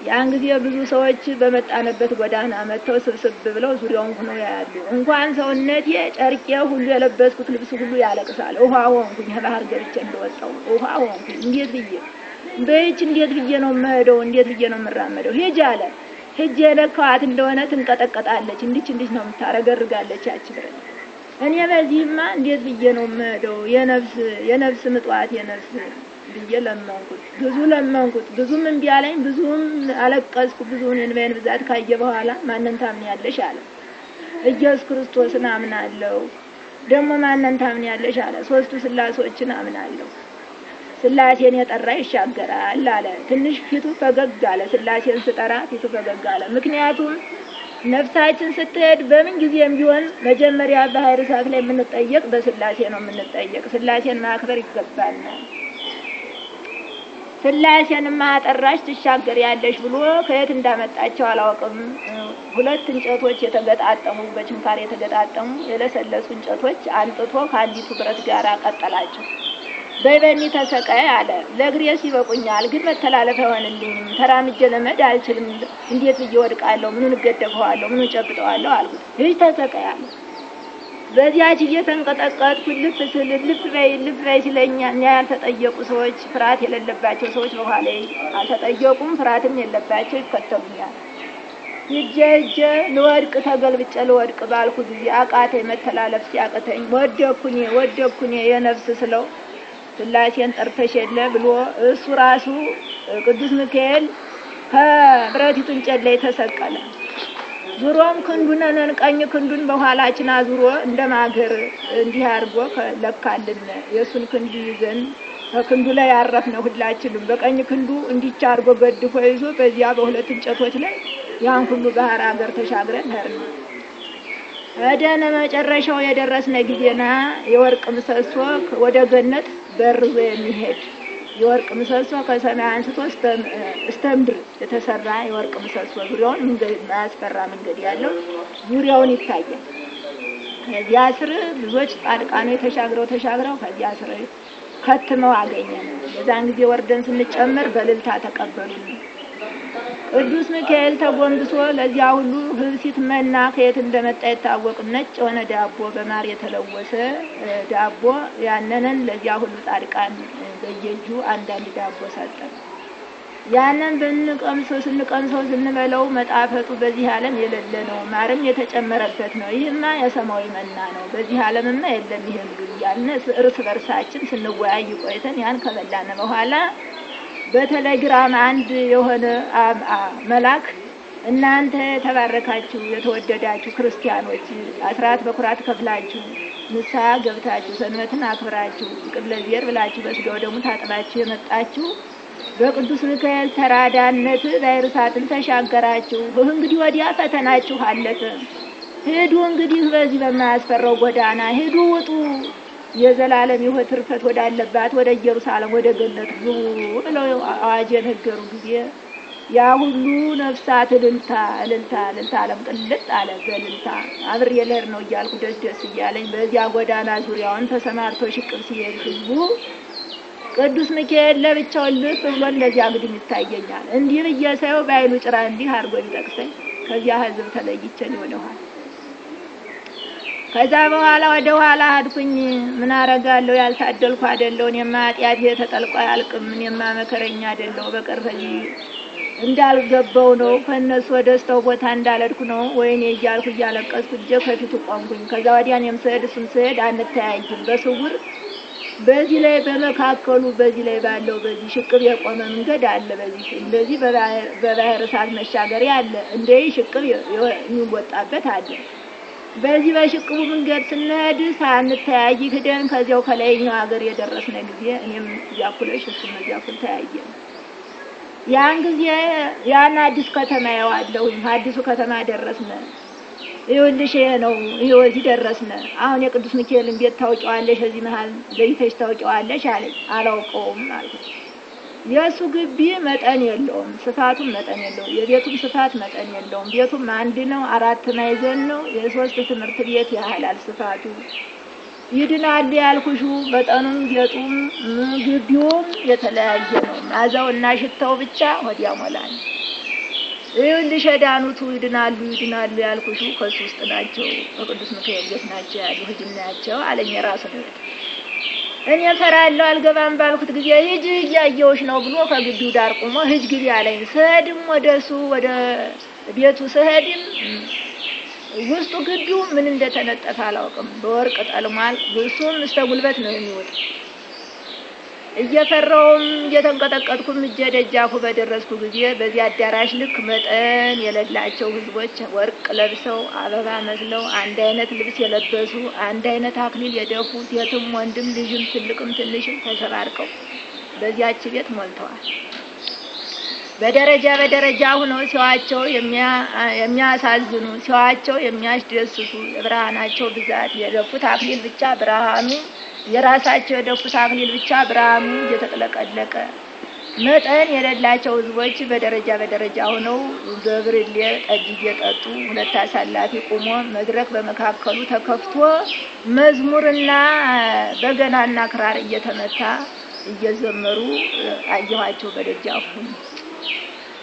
ያን ጊዜ ብዙ ሰዎች በመጣነበት ጎዳና መጥተው ስብስብ ብለው ዙሪያውን ሆነው ያያሉ። እንኳን ሰውነቴ ጨርቄ ሁሉ የለበስኩት ልብስ ሁሉ ያለቅሳል። ውሃ ሆንኩኝ። ባህር ገብቼ እንደወጣው ውሃ ሆንኩኝ። እንዴት ብዬ በይች እንዴት ብዬ ነው የምሄደው? እንዴት ብዬ ነው የምራመደው? ሂጅ አለ። ሂጅ የለካዋት እንደሆነ ትንቀጠቀጣለች። እንዲች ነው የምታረገርጋለች ያቺ ብረት። እኔ በዚህማ እንዴት ብዬ ነው የምሄደው? የነፍስ ምጧት የነፍስ ብዬ ለመንኩት። ብዙም እምቢ አለኝ። ብዙም አለቀስኩ። ብዙውን የእንባዬን ብዛት ካየ በኋላ ማንን ታምኛለሽ አለ። ኢየሱስ ክርስቶስን አምናለሁ። ደግሞ ማንን ታምኛለሽ አለ። ሶስቱ ስላሴዎችን አምናለሁ። ስላሴን የጠራ ይሻገራል አለ። ትንሽ ፊቱ ፈገግ አለ። ስላሴን ስጠራ ፊቱ ፈገግ አለ። ምክንያቱም ነፍሳችን ስትሄድ በምን ጊዜም ቢሆን መጀመሪያ ባህር እሳት ላይ የምንጠየቅ በስላሴ ነው የምንጠየቅ። ስላሴን ማክበር ይገባናል። ስላሴን ማጠራሽ ትሻገሪያለሽ ብሎ ከየት እንዳመጣቸው አላውቅም። ሁለት እንጨቶች የተገጣጠሙ በችንካር የተገጣጠሙ የለሰለሱ እንጨቶች አንጥቶ ከአንዲቱ ብረት ጋር አቀጠላቸው። በይበኒ ተሰቃይ አለ። ለእግሬስ ይበቁኛል፣ ግን መተላለፍ አይሆንልኝም። ተራምጄ ለመሄድ አልችልም። እንዴት ብዬ ወድቃለሁ? ምኑን እገደፈዋለሁ? ምኑን ጨብጠዋለሁ አልኩት። ልጅ ተሰቃይ አለ። በዚያች እየተንቀጠቀጥኩ ልፍ በይ ሲለኝ ያልተጠየቁ ሰዎች፣ ፍርሃት የሌለባቸው ሰዎች በኋላ አልተጠየቁም፣ ፍርሃትም የለባቸው ይከተሉኛል። ሂጄ ልወድቅ ተገልብጬ ልወድቅ ባልኩ ጊዜ አቃተኝ። መተላለፍ ሲያቅተኝ ወደኩኝ የነፍስ ስለው ስላሴን ጠርተሽ የለ ብሎ እሱ ራሱ ቅዱስ ሚካኤል ከብረቲቱ እንጨት ላይ ተሰቀለ። ዙሮም ክንዱን ቀኝ ክንዱን በኋላችን አዙሮ እንደማገር እንዲህ አድርጎ ለካልን። የእሱን ክንድ ይዘን ከክንዱ ላይ ያረፍነው ሁላችንም። በቀኝ ክንዱ እንዲቻ አድርጎ ገድፎ ይዞ በዚያ በሁለት እንጨቶች ላይ ያን ሁሉ ባህር አገር ተሻግረን ሄድን። ወደነ መጨረሻው የደረስነ ጊዜና የወርቅ ምሰሶ ወደ ገነት በርዞ የሚሄድ የወርቅ ምሰሶ ከሰማይ አንስቶ እስከ ምድር የተሰራ የወርቅ ምሰሶ ዙሪያውን መንገድ ማያስፈራ መንገድ ያለው ዙሪያውን ይታያል። ከዚያ ስር ብዙዎች ጻድቃኖች ተሻግረው ከዚያ ስር ከትመው አገኘን። በዛን ጊዜ ወርደን ስንጨመር በእልልታ ተቀበሉን። ቅዱስ ሚካኤል ተጎንብሶ ለዚያ ሁሉ ህብሲት መና ከየት እንደመጣ የታወቅ ነጭ የሆነ ዳቦ በማር የተለወሰ ዳቦ ያንንን ለዚያ ሁሉ ጻድቃን በየእጁ አንዳንድ ዳቦ ሰጠን። ያንን ስንቀምሰው ስንበለው መጣፈጡ በዚህ ዓለም የሌለ ነው። ማርም የተጨመረበት ነው። ይህማ የሰማያዊ መና ነው። በዚህ ዓለምማ የለም ይሄ ምግብ እያልን እርስ በርሳችን ስንወያይ ቆይተን ያን ከበላን በኋላ በቴሌግራም አንድ የሆነ መልአክ እናንተ የተባረካችሁ የተወደዳችሁ ክርስቲያኖች አስራት በኩራት ከፍላችሁ ንስሐ ገብታችሁ ሰንበትን አክብራችሁ ይቅር ለእግዚአብሔር ብላችሁ በስጋው ደሙ ታጥባችሁ የመጣችሁ በቅዱስ ሚካኤል ተራዳነት ባህረ እሳትን ተሻገራችሁ። እንግዲህ ወዲያ ፈተናችሁ አለፈ። ሂዱ እንግዲህ በዚህ በማያስፈራው ጎዳና ሂዱ፣ ውጡ፣ የዘላለም ሕይወት ትርፈት ወዳለባት ወደ ኢየሩሳሌም ወደ ገነት ግቡ ብለው አዋጅ የነገሩ ጊዜ ያ ሁሉ ነፍሳት እልልታ ዓለም ቅልጥ አለ። በእልልታ አብሬ ልሄድ ነው እያልኩ ደስ እያለኝ በዚያ ጎዳና ዙሪያውን ተሰማርቶ ሽቅብ ሲሄድ ህዝቡ ቅዱስ ሚካኤል ለብቻው ልፍ ብሎ እንደዚያ ግድም ይታየኛል። እንዲህ ብዬ ሳየው በዓይኑ ጭራ እንዲህ አድርጎ ቢጠቅሰኝ ከዚያ ህዝብ ተለይቼ ወደኋላ ከዛ በኋላ ወደ ኋላ ሄድኩኝ። ምን አረጋለሁ? ያልታደልኩ አይደለሁ። እኔማ ኃጢአቴ ተጠልቆ አያልቅም። እኔማ መከረኛ አይደለሁ። በቀር ከዚህ እንዳልገባው ነው። ከነሱ ወደስተው ቦታ እንዳልሄድኩ ነው። ወይኔ እያልኩ እያለቀስኩ እጄ ከፊቱ ቆምኩኝ። ከዛ ወዲያ እኔም ስሄድ እሱም ስሄድ አንተያይም። በስውር በዚህ ላይ በመካከሉ በዚህ ላይ ባለው በዚህ ሽቅብ የቆመ መንገድ አለ። በዚህ እንደዚህ በባህር እሳት መሻገሪያ አለ። እንደይ ሽቅብ የሚወጣበት አለ። በዚህ በሽቅቡ መንገድ ስንሄድ ሳንተያይ ሄደን ከዚያው ከላይኛው ሀገር የደረስነ ጊዜ እኔም ያኩለሽ እሱም ያኩል ተያየን። ያን ጊዜ ያን አዲስ ከተማ ያዋለሁኝ አዲሱ ከተማ ደረስነ። ይኸውልሽ ይሄ ነው ይሄው እዚህ ደረስነ። አሁን የቅዱስ ሚካኤልን ቤት ታውቂዋለሽ? እዚህ መሃል ለይተሽ ታውቂዋለሽ አለኝ። አላውቀውም አልኩት። የሱ ግቢ መጠን የለውም፣ ስፋቱም መጠን የለውም። የቤቱም ስፋት መጠን የለውም። ቤቱም አንድ ነው፣ 4 ማዕዘን ነው። የ3 ትምህርት ቤት ያህላል ስፋቱ። ይድናል ያልኩሽ መጠኑም ጌጡም ግቢውም የተለያየ ነው። ማዛው እና ሽታው ብቻ ወዲያ ሞላል። ይኸውልሽ ዳኑቱ ይድናሉ ያልኩሽ ከሱ ውስጥ ናቸው። በቅዱስ ሚካኤል ቤት ናቸው ያሉ ህጅናቸው አለኝ። ራሱ ነው እኔ ፈራለሁ አልገባም ባልኩት ጊዜ ሂጂ እያየሁሽ ነው ብሎ ከግቢው ዳር ቆሞ ሂጅ ግቢ አለኝ። ስሄድም ወደሱ ወደ ቤቱ ስሄድም ውስጡ ግቢው ምን እንደተነጠፈ አላውቅም። በወርቅ ጠልሟል። እሱም እስከ ጉልበት ነው የሚወጣ። እየፈራውም እየተንቀጠቀጥኩም እጄ ደጃፉ በደረስኩ ጊዜ በዚህ አዳራሽ ልክ መጠን የሌላቸው ህዝቦች ወርቅ ለብሰው አበባ መስለው አንድ አይነት ልብስ የለበሱ አንድ አይነት አክሊል የደፉ ሴትም ወንድም ልጅም ትልቅም ትንሽም ተሰባርቀው በዚያች ቤት ሞልተዋል። በደረጃ በደረጃ ሆነው ሲዋቸው የሚያሳዝኑ ሲዋቸው የሚያስደስቱ የብርሃናቸው ብዛት የደፉት አክሊል ብቻ ብርሃኑ የራሳቸው የደፉት አክሊል ብቻ ብርሃኑ እየተጥለቀለቀ መጠን የሌላቸው ህዝቦች በደረጃ በደረጃ ሆነው በብርሌ ጠጅ እየጠጡ ሁለት አሳላፊ ቆሞ መድረክ በመካከሉ ተከፍቶ መዝሙርና በገናና ክራር እየተመታ እየዘመሩ አየኋቸው በደጃፉ።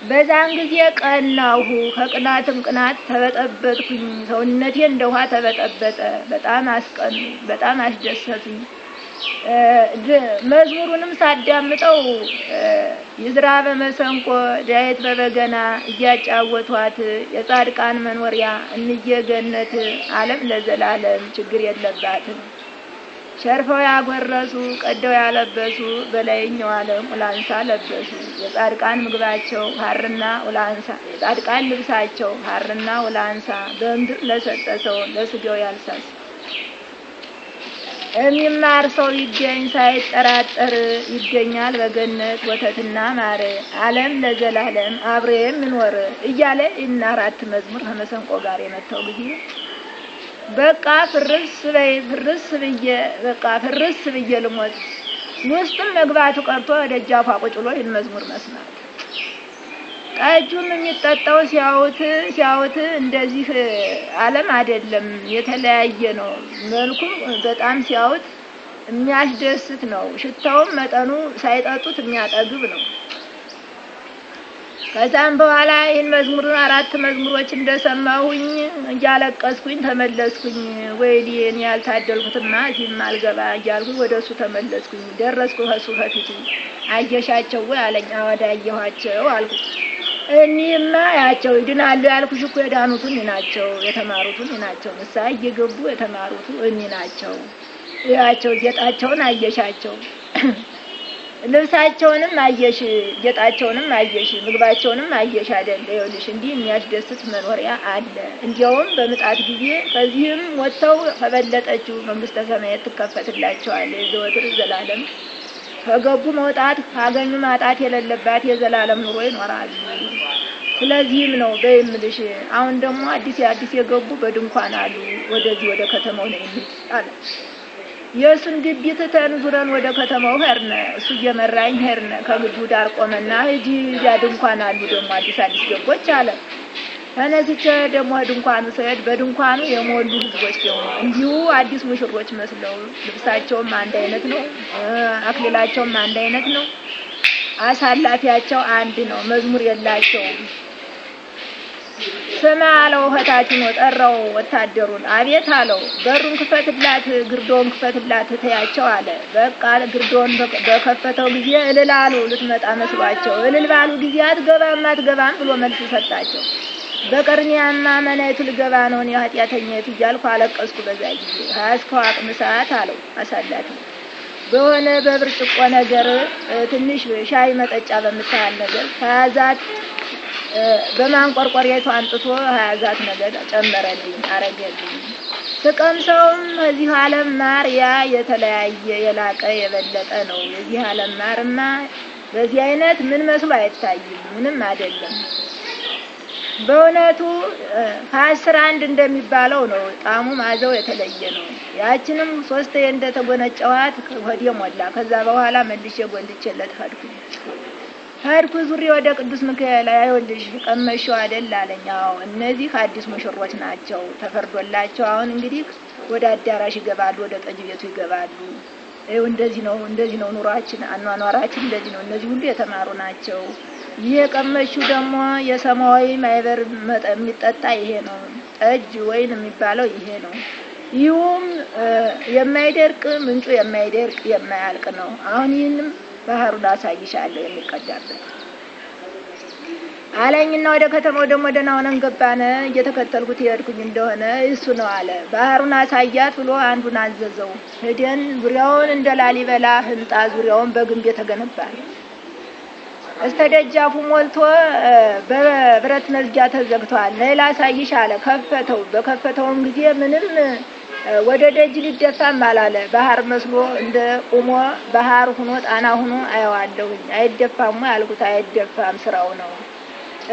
በዛን ጊዜ ቀናሁ፣ ከቅናትም ቅናት ተበጠበጥኩኝ። ሰውነቴ እንደ ውሃ ተበጠበጠ። በጣም አስቀኑ፣ በጣም አስደሰቱኝ። መዝሙሩንም ሳዳምጠው ይዝራ በመሰንቆ ዳዊት በበገና እያጫወቷት የጻድቃን መኖሪያ እንየ ገነት ዓለም ለዘላለም ችግር የለባትም ሸርፈው ያጎረሱ ቀደው ያለበሱ በላይኛው ዓለም ውላንሳ ለበሱ። የጻድቃን ምግባቸው ሐርና ውላንሳ የጻድቃን ልብሳቸው ሐርና ውላንሳ በምድር ለሰጠ ሰው ለስጋው ያልሳስ የሚማር ሰው ይገኝ ሳይጠራጠር ይገኛል በገነት ወተትና ማር ዓለም ለዘላለም አብሬ የምኖር እያለ እና አራት መዝሙር ከመሰንቆ ጋር የመታው ጊዜ በቃ ፍርስ ብዬ ልሞት ውስጥም መግባቱ ቀርቶ ደጃፏ ቁጭ ብሎ ይህን መዝሙር መስማት። ጠጁም የሚጠጣው ሲያዩት እንደዚህ ዓለም አይደለም የተለያየ ነው። መልኩም በጣም ሲያዩት የሚያስደስት ነው። ሽታውም መጠኑ ሳይጠጡት የሚያጠግብ ነው። ከዛም በኋላ ይህን መዝሙር አራት መዝሙሮች እንደሰማሁኝ እያለቀስኩኝ ተመለስኩኝ። ወይኔ እኔ ያልታደልኩትማ እዚህም አልገባ እያልኩኝ ወደ እሱ ተመለስኩኝ። ደረስኩ ከእሱ ከፊቱ። አየሻቸው ወይ አለኝ። አወዳ አየኋቸው አልኩት። እኒህማ ያቸው ይድናሉ ያልኩሽ እኮ የዳኑትን ናቸው፣ የተማሩትን ናቸው፣ ንስሐ እየገቡ የተማሩት እኒ ናቸው። ያቸው ጌጣቸውን አየሻቸው፣ ልብሳቸውንም አየሽ፣ ጌጣቸውንም አየሽ፣ ምግባቸውንም አየሽ አይደል? ይኸውልሽ እንዲህ የሚያስደስት መኖሪያ አለ። እንዲያውም በምጣት ጊዜ ከዚህም ወጥተው ከበለጠችው መንግስተ ሰማያት ትከፈትላቸዋለች ዘወትር ዘላለም ከገቡ መውጣት ካገኙ ማጣት የሌለባት የዘላለም ኑሮ ይኖራሉ። ስለዚህም ነው በይምልሽ አሁን ደግሞ አዲስ የገቡ በድንኳን አሉ። ወደዚህ ወደ ከተማው ነው የሚጣል የሱን ግቢ ትተን ዙረን ወደ ከተማው ሄድን። እሱ እየመራኝ ሄድን። ከግቢው ዳር ቆመና ሂጂ ያ ድንኳን አሉ ደግሞ አዲስ ገቦች አለ። ተነስቼ ደግሞ ድንኳኑ ስሄድ በድንኳኑ የሞሉ ህዝቦች ደግሞ እንዲሁ አዲስ ሙሽሮች መስለው ልብሳቸውም አንድ አይነት ነው፣ አክሊላቸውም አንድ አይነት ነው፣ አሳላፊያቸው አንድ ነው፣ መዝሙር የላቸውም። ስማ አለው እህታችን ጠራው ወታደሩን። አቤት አለው። በሩን ክፈትላት፣ ግርዶን ክፈትላት ተያቸው አለ። በቃ ግርዶን በከፈተው ጊዜ እልል አሉ። ልትመጣ መስሏቸው እልል ባሉ ጊዜ አትገባም ብሎ መልስ ሰጣቸው። በቀርኒያማ መናይቱ ልገባ ነው እኔ ኃጢአተኛይቱ እያልኩ አለቀስኩ። በዛ ጊዜ ሀያስከው አቅም ሰዓት አለው አሳላፊ በሆነ በብርጭቆ ነገር ትንሽ ሻይ መጠጫ በምታህል ነገር ከያዛት በማንቆርቆሪያቱ አንጥቶ ሀያዛት ነገር ጨመረልኝ አረገልኝ። ስቀምሰውም እዚህ ዓለም ማር ያ የተለያየ የላቀ የበለጠ ነው። የዚህ ዓለም ማርማ በዚህ አይነት ምን መስሎ አይታይም፣ ምንም አይደለም። በእውነቱ ከ10 1 እንደሚባለው ነው። ጣሙ ማዘው የተለየ ነው። ያችንም 3 እንደተጎነጨዋት ሆዴ ሞላ። ከዛ በኋላ መልሼ ጎልቼለት ሄድኩ ዙሪ ወደ ቅዱስ ሚካኤል። አይወልሽ ቀመሽው አይደል አለኝ። አዎ እነዚህ አዲስ ሙሽሮች ናቸው፣ ተፈርዶላቸው አሁን እንግዲህ ወደ አዳራሽ ይገባሉ፣ ወደ ጠጅ ቤቱ ይገባሉ። ይኸው እንደዚህ ነው ኑሯችን፣ አኗኗራችን እንደዚህ ነው። እነዚህ ሁሉ የተማሩ ናቸው። ይሄ ቀመሽው ደግሞ የሰማያዊ ማይበር የሚጠጣ ይሄ ነው። ጠጅ ወይን የሚባለው ይሄ ነው። ይሁም የማይደርቅ ምንጩ የማይደርቅ የማያልቅ ነው። አሁን ይህንም ባህሩን አሳይሻለሁ የሚቀዳበት። አለኝና ወደ ከተማው ደግሞ ደህና ሆነን ገባን። እየተከተልኩት የሄድኩኝ እንደሆነ እሱ ነው አለ። ባህሩን አሳያት ብሎ አንዱን አዘዘው። ሄደን ዙሪያውን እንደ ላሊበላ ህንጻ ዙሪያውን በግንብ የተገነባ እስከ ደጃፉ ሞልቶ በብረት መዝጊያ ተዘግቷል። ሌላ ሳይሽ አለ። ከፈተው። በከፈተውም ጊዜ ምንም ወደ ደጅ ሊደፋም አላለ። ባህር መስሎ እንደ ቁሞ ባህር ሆኖ ጣና ሆኖ አየዋለሁኝ። አይደፋም አልኩት። አይደፋም ስራው ነው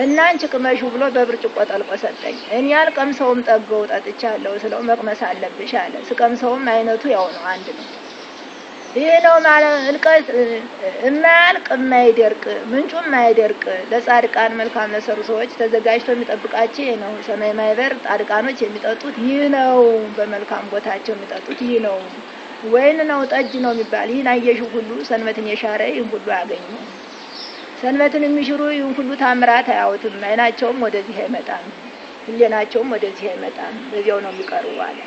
እና አንቺ ቅመሹ ብሎ በብርጭቆ ጠልቆ ሰጠኝ። እኔ አልቀምሰውም ጠገው ጠጥቻለሁ ስለው መቅመስ አለብሽ አለ። ስቀምሰውም አይነቱ ያው ነው፣ አንድ ነው። ይሄ ነው ማለት እልቀት የማያልቅ የማይደርቅ ምንጩ የማይደርቅ ለጻድቃን መልካም ለሰሩ ሰዎች ተዘጋጅቶ የሚጠብቃቸው ይሄ ነው። ሰማይ ማይበር ጻድቃኖች የሚጠጡት ይህ ነው። በመልካም ቦታቸው የሚጠጡት ይህ ነው። ወይን ነው ጠጅ ነው የሚባል ይህን አየሽው ሁሉ ሰንበትን የሻረ ይህን ሁሉ አገኙ። ሰንበትን የሚሽሩ ይህን ሁሉ ታምራት አያውትም። አይናቸውም ወደዚህ አይመጣም፣ ህሊናቸውም ወደዚህ አይመጣም። በዚያው ነው የሚቀሩ አለ።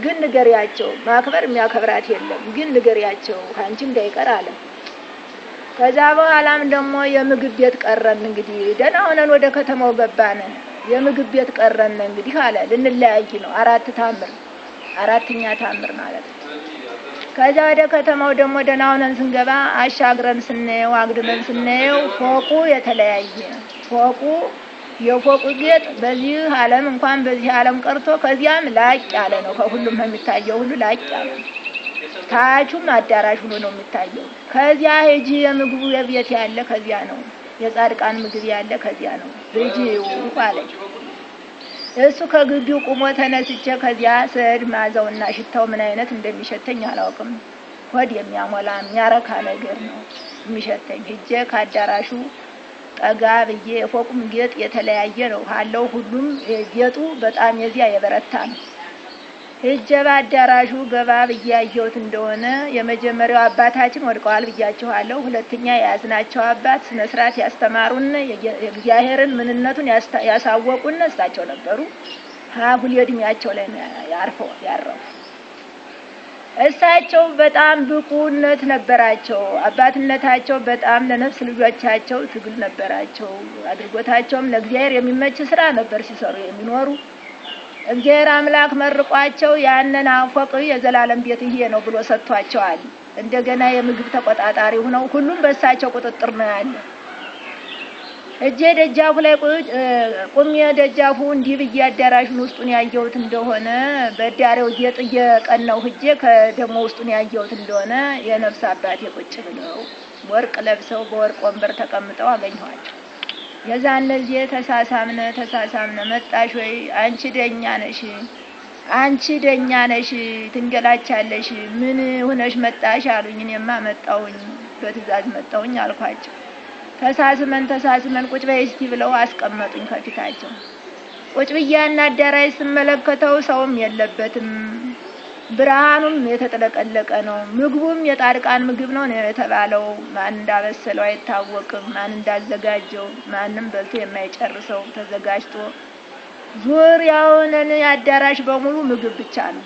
ግን ንገሪያቸው፣ ማክበር የሚያከብራት የለም፣ ግን ንገሪያቸው ካንቺ እንዳይቀር አለ። ከዛ በኋላም ደግሞ የምግብ ቤት ቀረን። እንግዲህ ደህና ሆነን ወደ ከተማው ገባን። የምግብ ቤት ቀረን እንግዲህ አለ። ልንለያይ ነው። አራተኛ ታምር ማለት ነው። ከዛ ወደ ከተማው ደግሞ ደህና ሆነን ስንገባ አሻግረን ስናየው አግድመን ስናየው ፎቁ የተለያየ የፎቁ ጌጥ በዚህ ዓለም እንኳን በዚህ ዓለም ቀርቶ ከዚያም ላቅ ያለ ነው። ከሁሉም የሚታየው ሁሉ ላቅ ያለ ነው። ታቹም አዳራሽ ሆኖ ነው የሚታየው። ከዚያ ሄጂ የምግቡ የቤት ያለ ከዚያ ነው። የጻድቃን ምግብ ያለ ከዚያ ነው። ልጅ አለኝ። እሱ ከግቢው ቁሞ ተነስቼ ከዚያ ስዕድ ማዘውና ሽታው ምን አይነት እንደሚሸተኝ አላውቅም። ሆድ የሚያሞላ የሚያረካ ነገር ነው የሚሸተኝ። ሂጄ ከአዳራሹ ጠጋ ብዬ የፎቁም ጌጥ የተለያየ ነው ካለው ሁሉም ጌጡ በጣም የዚያ የበረታ ነው። ሂጄ በአዳራሹ ገባ ብዬ ያየሁት እንደሆነ የመጀመሪያው አባታችን ወድቀዋል ብያችኋለሁ። ሁለተኛ የያዝናቸው አባት ስነ ስርዓት ያስተማሩን የእግዚአብሔርን ምንነቱን ያሳወቁን እሳቸው ነበሩ። ሁሉ እድሜያቸው ላይ ያረፉ። እሳቸው በጣም ብቁነት ነበራቸው። አባትነታቸው በጣም ለነፍስ ልጆቻቸው ትግል ነበራቸው። አድርጎታቸውም ለእግዚአብሔር የሚመች ስራ ነበር ሲሰሩ የሚኖሩ። እግዚአብሔር አምላክ መርቋቸው ያንን ፎቅ የዘላለም ቤት ይሄ ነው ብሎ ሰጥቷቸዋል። እንደገና የምግብ ተቆጣጣሪ ሆነው ሁሉም በእሳቸው ቁጥጥር ነው ያለ። እጄ ደጃፉ ላይ ቁሜ ደጃፉ እንዲህ ብዬ አዳራሹን ውስጡን ያየሁት እንደሆነ በዳሬው ጌጥ እየቀናው ሂጄ ከደሞ ውስጡን ያየሁት እንደሆነ የነፍስ አባቴ ቁጭ ብለው ወርቅ ለብሰው በወርቅ ወንበር ተቀምጠው አገኘኋቸው። የዛን እነዚህ ተሳሳምነ መጣሽ ወይ አንቺ ደኛ ነሽ ትንገላቻለሽ ምን ሆነሽ መጣሽ አሉኝ። እኔማ መጣሁኝ በትእዛዝ መጣሁኝ አልኳቸው። ተሳስመን ቁጭ በይ እስቲ ብለው አስቀመጡኝ ከፊታቸው። ቁጭ ብያና አዳራሽ ስመለከተው ሰውም የለበትም፣ ብርሃኑም የተጠለቀለቀ ነው። ምግቡም የጻድቃን ምግብ ነው የተባለው። ማን እንዳበሰለው አይታወቅም፣ ማን እንዳዘጋጀው ማንም በልቶ የማይጨርሰው ተዘጋጅቶ ዙሪያውን አዳራሽ በሙሉ ምግብ ብቻ ነው።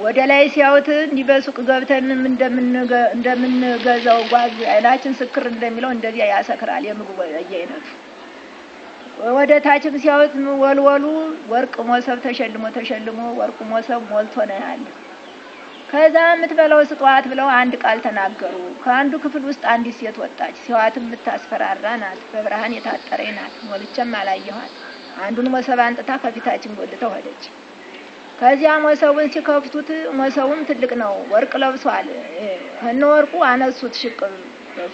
ወደ ላይ ሲያዩት እንዲህ በሱቅ ገብተን እንደምንገዛው ጓዝ አይናችን ስክር እንደሚለው እንደዚያ ያሰክራል የምግቡ በየአይነቱ። ወደ ታችም ሲያዩት ወልወሉ ወርቅ ሞሰብ ተሸልሞ ወርቅ ሞሰብ ሞልቶ ነው ያለ። ከዛ የምትበላው ስጧት ብለው አንድ ቃል ተናገሩ። ከአንዱ ክፍል ውስጥ አንዲት ሴት ወጣች። ሲዋትም የምታስፈራራ ናት፣ በብርሃን የታጠረች ናት። ሞልቼም አላየኋት። አንዱን ሞሰብ አንጥታ ከፊታችን ጎልተው ሄደች። ከዚያ ሞሰቡን ሲከፍቱት ሞሰቡም ትልቅ ነው፣ ወርቅ ለብሷል። እነ ወርቁ አነሱት፣ ሽቅብ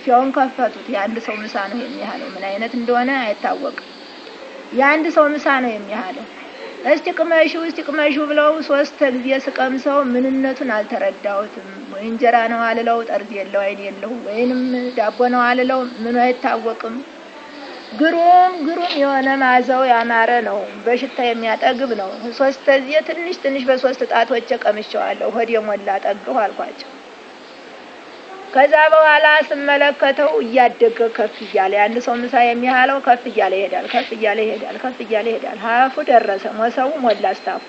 ፊያውን ከፈቱት። የአንድ ሰው ምሳ ነው የሚያህለው። ምን አይነት እንደሆነ አይታወቅም። የአንድ ሰው ምሳ ነው የሚያህለው። እስቲ ቅመሹ ብለው 3 ጊዜ ስቀምሰው ምንነቱን አልተረዳሁትም። ወይ እንጀራ ነው አልለው ጠርዝ የለው አይን የለው፣ ወይንም ዳቦ ነው አልለው ምኑ አይታወቅም። ግሩም የሆነ ማዛው ያማረ ነው፣ በሽታ የሚያጠግብ ነው። 3 ጊዜ ትንሽ በ3 ጣቶች ቀምሼዋለሁ። ሆዴ ሞላ ጠግሁ አልኳቸው። ከዛ በኋላ ስመለከተው እያደገ ከፍ እያለ አንድ ሰው ምሳ የሚያህለው ከፍ እያለ ይሄዳል። ሀፉ ደረሰ። ሞሰቡ ሞላ አስታፉ።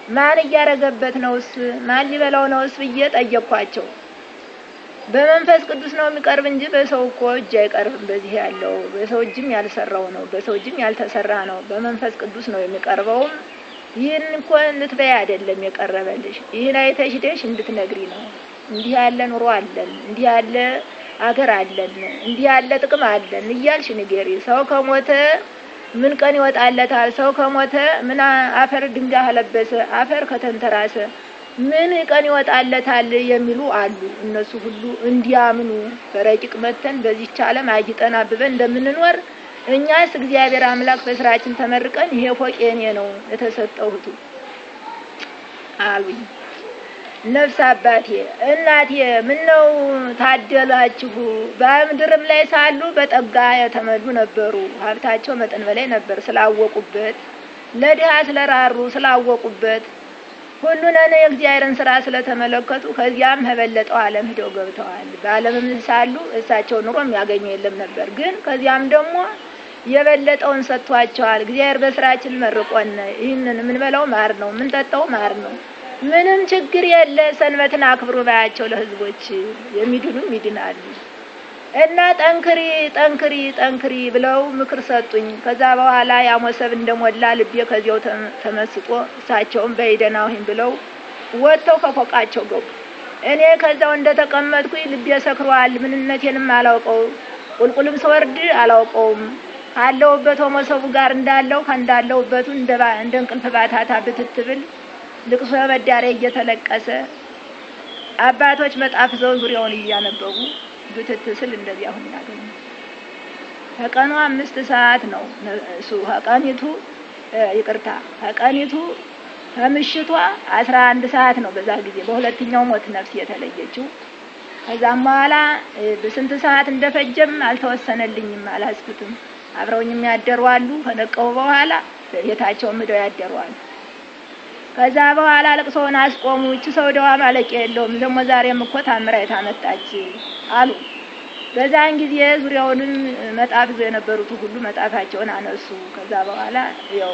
ማን እያረገበት ነውስ ማን ሊበላው ነውስ ብዬ ጠየቅኳቸው። በመንፈስ ቅዱስ ነው የሚቀርብ እንጂ በሰው እኮ እጅ አይቀርብም። በዚህ ያለው በሰው እጅም ያልሰራው ነው፣ በሰው እጅም ያልተሰራ ነው። በመንፈስ ቅዱስ ነው የሚቀርበውም። ይህን እኮ ልትበይ አይደለም የቀረበልሽ፣ ይህን አይተሽ ሄደሽ እንድትነግሪ ነው። እንዲህ ያለ ኑሮ አለን፣ እንዲህ ያለ አገር አለን፣ እንዲህ ያለ ጥቅም አለን እያልሽ ንገሪ። ሰው ከሞተ ምን ቀን ይወጣለታል? ሰው ከሞተ ምን አፈር ድንጋይ ለበሰ? አፈር ከተንተራሰ ምን ቀን ይወጣለታል የሚሉ አሉ። እነሱ ሁሉ እንዲያምኑ በረቂቅ መተን በዚህች ዓለም አጊጠን አብበን እንደምንኖር እኛስ እግዚአብሔር አምላክ በስራችን ተመርቀን ይሄ ፎቅ የኔ ነው የተሰጠሁት አሉኝ። ነፍስ አባቴ እናቴ ምን ነው ታደላችሁ። በምድርም ላይ ሳሉ በጠጋ የተመሉ ነበሩ። ሀብታቸው መጠን በላይ ነበር። ስላወቁበት ለድሃ ስለራሩ ስላወቁበት ሁሉን የእግዚአብሔርን ስራ ስለተመለከቱ ከዚያም በበለጠው ዓለም ሄደው ገብተዋል። በዓለምም ሳሉ እሳቸው ኑሮ የሚያገኙ የለም ነበር። ግን ከዚያም ደግሞ የበለጠውን ሰጥቷቸዋል። እግዚአብሔር በስራችን መርቆን ይህንን የምንበላው ማር ነው፣ የምንጠጣው ማር ነው። ምንም ችግር የለ። ሰንበትን አክብሩ ባያቸው ለህዝቦች የሚድኑም ይድናሉ። እና ጠንክሪ ጠንክሪ ጠንክሪ ብለው ምክር ሰጡኝ። ከዛ በኋላ ያሞሰብ እንደሞላ ልቤ ከዚያው ተመስጦ እሳቸውም በይደናውኝ ብለው ወጥተው ከፎቃቸው ገቡ። እኔ ከዛው እንደተቀመጥኩኝ ልቤ ሰክሯል። ምንነቴንም አላውቀው፣ ቁልቁልም ስወርድ አላውቀውም። ካለውበት ሞሰቡ ጋር እንዳለው ካንዳለውበቱ እንደ እንቅልፍ ባታታ ብትትብል ልቅሶ በዳሬ እየተለቀሰ አባቶች መጣፍ ዘው ዙሪያውን እያነበቡ ብትትስል እንደዚህ አሁን ያገኙ። ከቀኑ 5 ሰዓት ነው እሱ ከቀኒቱ ይቅርታ ከቀኒቱ ከምሽቷ 11 ሰዓት ነው። በዛ ጊዜ በሁለተኛው ሞት ነፍስ የተለየችው። ከዛም በኋላ በስንት ሰዓት እንደፈጀም አልተወሰነልኝም፣ አላስኩትም። አብረውኝም ያደሩ አሉ። ከነቀው በኋላ በቤታቸው ምደው ያደሩ አሉ። ከዛ በኋላ ለቅሶውን አስቆሙ። እቺ ሰው ደዋ ማለቂያ የለውም፣ ደግሞ ዛሬም እኮ ታምራ የታመጣች አሉ። በዛን ጊዜ ዙሪያውንም መጣፍ የነበሩት ሁሉ መጣፋቸውን አነሱ። ከዛ በኋላ ያው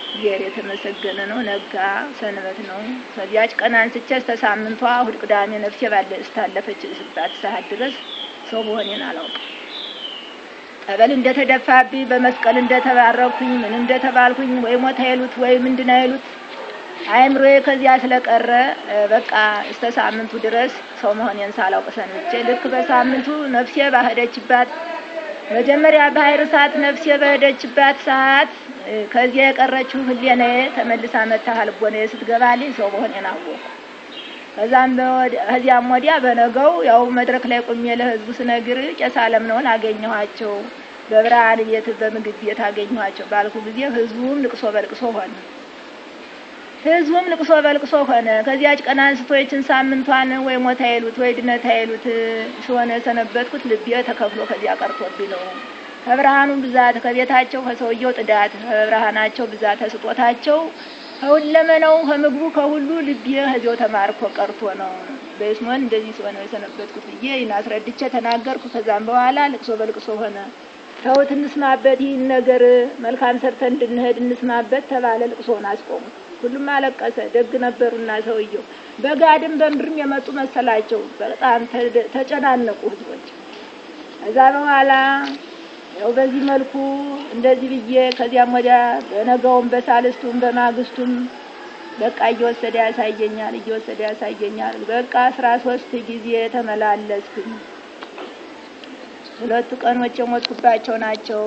እግዚአብሔር የተመሰገነ ነው። ነጋ፣ ሰንበት ነው። ከዚያች ቀን አንስቼ እስከ ሳምንቷ እሑድ ቅዳሜ ነፍሴ እስካለፈች ሰዓት ድረስ ሰው መሆኔን አላውቅም። ጠበል እንደተደፋብኝ በመስቀል እንደተባረኩኝ ምን እንደተባልኩኝ ወይ ሞት አይሉት ወይ ምንድን አይሉት አይምሮዬ ከዚያ ስለቀረ በቃ እስከ ሳምንቱ ድረስ ሰው መሆኔን ሳላውቅ ሰንብቼ ልክ በሳምንቱ ነፍሴ ባሄደችባት መጀመሪያ ባህር ሰዓት ነፍሴ በሄደችባት ሰዓት ከዚያ የቀረችው ህሊናዬ ተመልሳ መታ ልቦናዬ ስትገባልኝ ሰው መሆኔን አወቅሁ። ከዚያም ወዲያ በነገው ያው መድረክ ላይ ቆሜ ለህዝቡ ስነግር ቄስ አለምነውን አገኘኋቸው። በብርሃን ቤት በምግብ ቤት አገኘኋቸው ባልኩ ጊዜ ህዝቡም ልቅሶ በልቅሶ ሆነ። ህዝቡም ልቅሶ በልቅሶ ሆነ። ከዚያች ቀን አንስቶ ይችን ሳምንቷን ወይ ሞት አይሉት ወይ ድነት አይሉት ሲሆነ ሰነበትኩት። ልቤ ተከፍሎ ከዚያ ቀርቶብኝ ነው። ከብርሃኑ ብዛት ከቤታቸው ከሰውየው ጥዳት ከብርሃናቸው ብዛት ተስጦታቸው ከሁለመናው ከምግቡ ከሁሉ ልቤ ከዚያው ተማርኮ ቀርቶ ነው። በስሞን እንደዚህ ሲሆነ ሰነበትኩት ብዬ ይናስረድቼ ተናገርኩ። ከዛም በኋላ ልቅሶ በልቅሶ ሆነ። ተውት እንስማበት፣ ይህን ነገር መልካም ሰርተን እንድንሄድ እንስማበት ተባለ። ልቅሶውን አስቆሙ። ሁሉም አለቀሰ። ደግ ነበሩና ሰውየው በጋድም በምድርም የመጡ መሰላቸው። በጣም ተጨናነቁ ህዝቦች። ከዛ በኋላ ያው በዚህ መልኩ እንደዚህ ብዬ ከዚያም ወዲያ በነጋውም በሳልስቱም በማግስቱም በቃ እየወሰደ ያሳየኛል። በቃ 13 ጊዜ ተመላለስኩኝ። 2 ቀኖች የሞትኩባቸው ናቸው።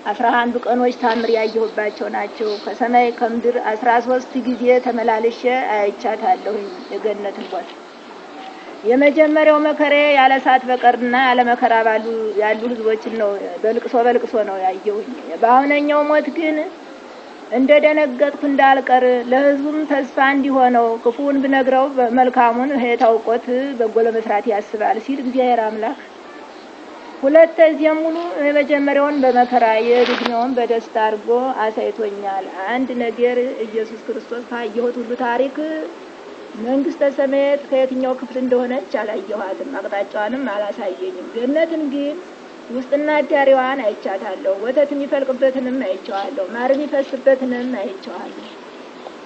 11 ቀኖች ታምር ያየሁባቸው ናቸው። ከሰማይ ከምድር 13 ጊዜ ተመላልሼ አይቻታለሁ የገነትን ቦታ። የመጀመሪያው መከራ ያለ እሳት በቀርና ያለ መከራ ያሉ ህዝቦችን ነው በልቅሶ ነው ያየሁኝ። በአሁነኛው ሞት ግን እንደደነገጥኩ እንዳልቀር ለህዝቡም ተስፋ እንዲሆነው ክፉን ብነግረው መልካሙን ታውቆት በጎ ለመስራት ያስባል ሲል እግዚአብሔር አምላክ ሁለተዚያም ሙሉ የመጀመሪያውን በመከራ የድግኛውን በደስታ አድርጎ አሳይቶኛል። አንድ ነገር ኢየሱስ ክርስቶስ ካየሁት ሁሉ ታሪክ መንግስተ ሰማያት ከየትኛው ክፍል እንደሆነች አላየኋትም፣ አቅጣጫዋንም አላሳየኝም። ገነትን ግን ውስጥና አዳሪዋን አይቻታለሁ። ወተት የሚፈልቅበትንም አይቼዋለሁ፣ ማር የሚፈስበትንም አይቼዋለሁ፣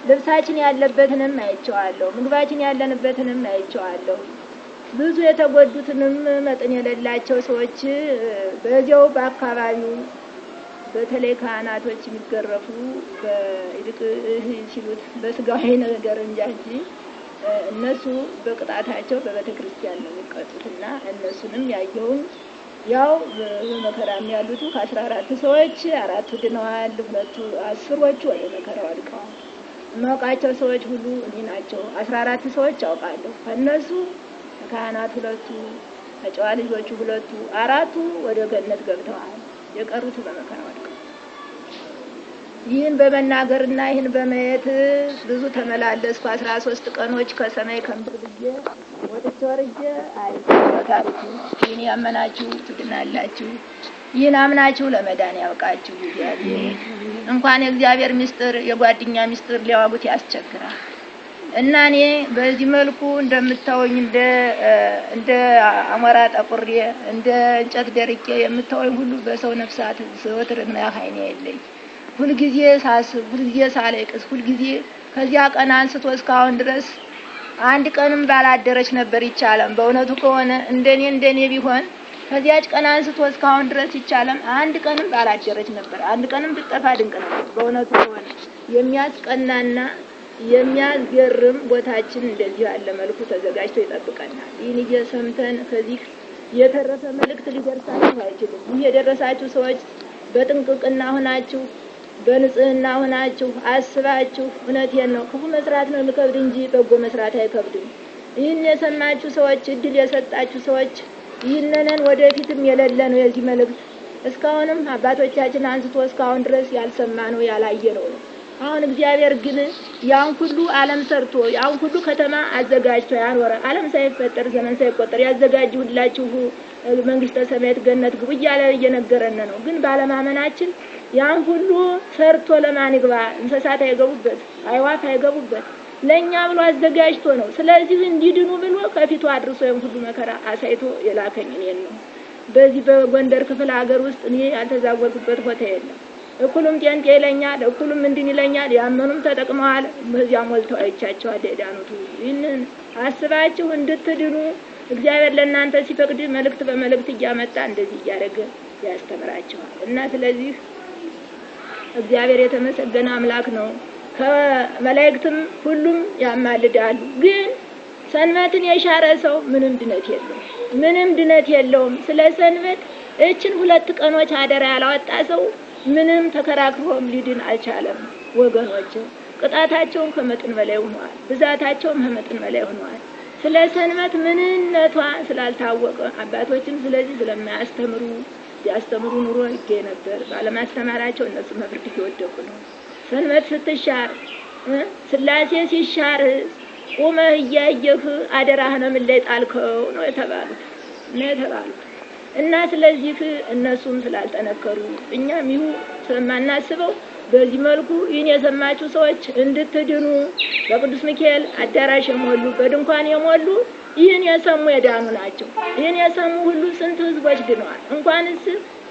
ልብሳችን ያለበትንም አይቼዋለሁ፣ ምግባችን ያለንበትንም አይቼዋለሁ። ብዙ የተጎዱትንም መጠን የሌላቸው ሰዎች በዚያው በአካባቢው በተለይ ካህናቶች የሚገረፉ በይልቅ ሲሉት በስጋዊ ነገር እንጂ እነሱ በቅጣታቸው በቤተ ክርስቲያን ነው የሚቀጡትና እነሱንም ያየውን ያው በመከራም ያሉት ከ14 ሰዎች 4 ድነዋል፣ 10ዎቹ ወደ መከራው አልቀዋል። የማውቃቸው ሰዎች ሁሉ እኔ ናቸው። 14 ሰዎች አውቃለሁ። ከእነሱ ካህናት 2፣ ከጨዋ ልጆቹ 2፣ 4ቱ ወደ ገነት ገብተዋል። የቀሩት በመከራው አልቀዋል። ይህን በመናገርና ይህን በማየት ብዙ ተመላለስኩ። 13 ቀኖች ከሰማይ ከምድር ብዬ ወጥቼ ወርጄ ታሪኩ ይህን ያመናችሁ ትድናላችሁ፣ ይህን አምናችሁ ለመዳን ያውቃችሁ። እግዚአብሔር እንኳን የእግዚአብሔር ምስጢር የጓደኛ ምስጢር ሊያዋጉት ያስቸግራል። እና እኔ በዚህ መልኩ እንደምታወኝ እንደ አሞራ ጠቁሬ እንደ እንጨት ደርቄ የምታወኝ ሁሉ በሰው ነፍሳት ዘወትርና ኃይኔ የለኝ። ሁልጊዜ ሳስብ፣ ሁልጊዜ ሳለቅስ፣ ሁልጊዜ ከዚያ ቀን አንስቶ እስካሁን ድረስ አንድ ቀንም ባላደረች ነበር ይቻለም። በእውነቱ ከሆነ እንደኔ ቢሆን ከዚያች ቀን አንስቶ እስካሁን ድረስ ይቻለም አንድ ቀንም ባላደረች ነበር። አንድ ቀንም ብጠፋ ድንቅ ነበር። በእውነቱ ከሆነ የሚያስቀናና የሚያስገርም ቦታችን እንደዚህ ያለ መልኩ ተዘጋጅቶ ይጠብቀናል። ይህን እየሰምተን ከዚህ የተረፈ መልእክት ሊደርሳችሁ አይችልም። ይህ የደረሳችሁ ሰዎች በጥንቅቅና ሆናችሁ በንጽህና ሆናችሁ አስባችሁ፣ እውነቴን ነው ክፉ መስራት ነው የሚከብድ እንጂ በጎ መስራት አይከብድም። ይህን የሰማችሁ ሰዎች፣ እድል የሰጣችሁ ሰዎች ይህንን ወደፊትም የሌለ ነው የዚህ መልእክት እስካሁንም አባቶቻችን አንስቶ እስካሁን ድረስ ያልሰማ ነው ያላየ ነው። አሁን እግዚአብሔር ግን ያን ሁሉ ዓለም ሰርቶ ያን ሁሉ ከተማ አዘጋጅቶ ያኖረ ዓለም ሳይፈጠር ዘመን ሳይቆጠር ያዘጋጅሁላችሁ መንግስተ ሰማያት ገነት ግቡ እያለ እየነገረን ነው። ግን ባለማመናችን ያን ሁሉ ሰርቶ ለማን ይግባ? እንስሳት አይገቡበት፣ አይዋፍ አይገቡበት፣ ለኛ ብሎ አዘጋጅቶ ነው። ስለዚህ እንዲድኑ ብሎ ከፊቱ አድርሶ ያን ሁሉ መከራ አሳይቶ የላከኝ እኔን ነው። በዚህ በጎንደር ክፍለ ሀገር ውስጥ እኔ ያልተዛወርኩበት ቦታ የለም። እኩሉም ጤንጤ ይለኛል፣ እኩሉም እንድን ይለኛል። ያመኑም ተጠቅመዋል። በዚያ ሞልተው አይቻቸዋል የዳኑት። ይህንን አስባችሁ እንድትድኑ እግዚአብሔር ለእናንተ ሲፈቅድ መልእክት በመልእክት እያመጣ እንደዚህ እያደረገ ያስተምራቸዋል። እና ስለዚህ እግዚአብሔር የተመሰገነ አምላክ ነው። ከመላእክትም ሁሉም ያማልዳሉ። ግን ሰንበትን የሻረ ሰው ምንም ድነት የለውም። ስለ ሰንበት እችን 2 ቀኖች አደራ ያላወጣ ሰው ምንም ተከራክሮም ሊድን አልቻለም። ወገኖች ቅጣታቸውም ከመጠን በላይ ሆኗል፣ ብዛታቸውም ከመጠን በላይ ሆኗል። ስለ ሰንበት ምንነቷ ስላልታወቀ አባቶችም ስለዚህ ስለማያስተምሩ ያስተምሩ ኑሮ ይገኝ ነበር። ባለማስተማራቸው እነሱ መፍርድ እየወደቁ ነው። ሰንበት ስትሻር ስላሴ ሲሻር ቁመህ እያየህ አደራህን ምን ላይ ጣልከው ነው የተባሉት እና ስለዚህ እነሱም ስላልጠነከሩ እኛም ይሁ ስለማናስበው በዚህ መልኩ ይህን የሰማችሁ ሰዎች እንድትድኑ በቅዱስ ሚካኤል አዳራሽ የሞሉ በድንኳን የሞሉ ይህን የሰሙ የዳኑ ናቸው። ይህን የሰሙ ሁሉ ስንት ህዝቦች ድነዋል። እንኳንስ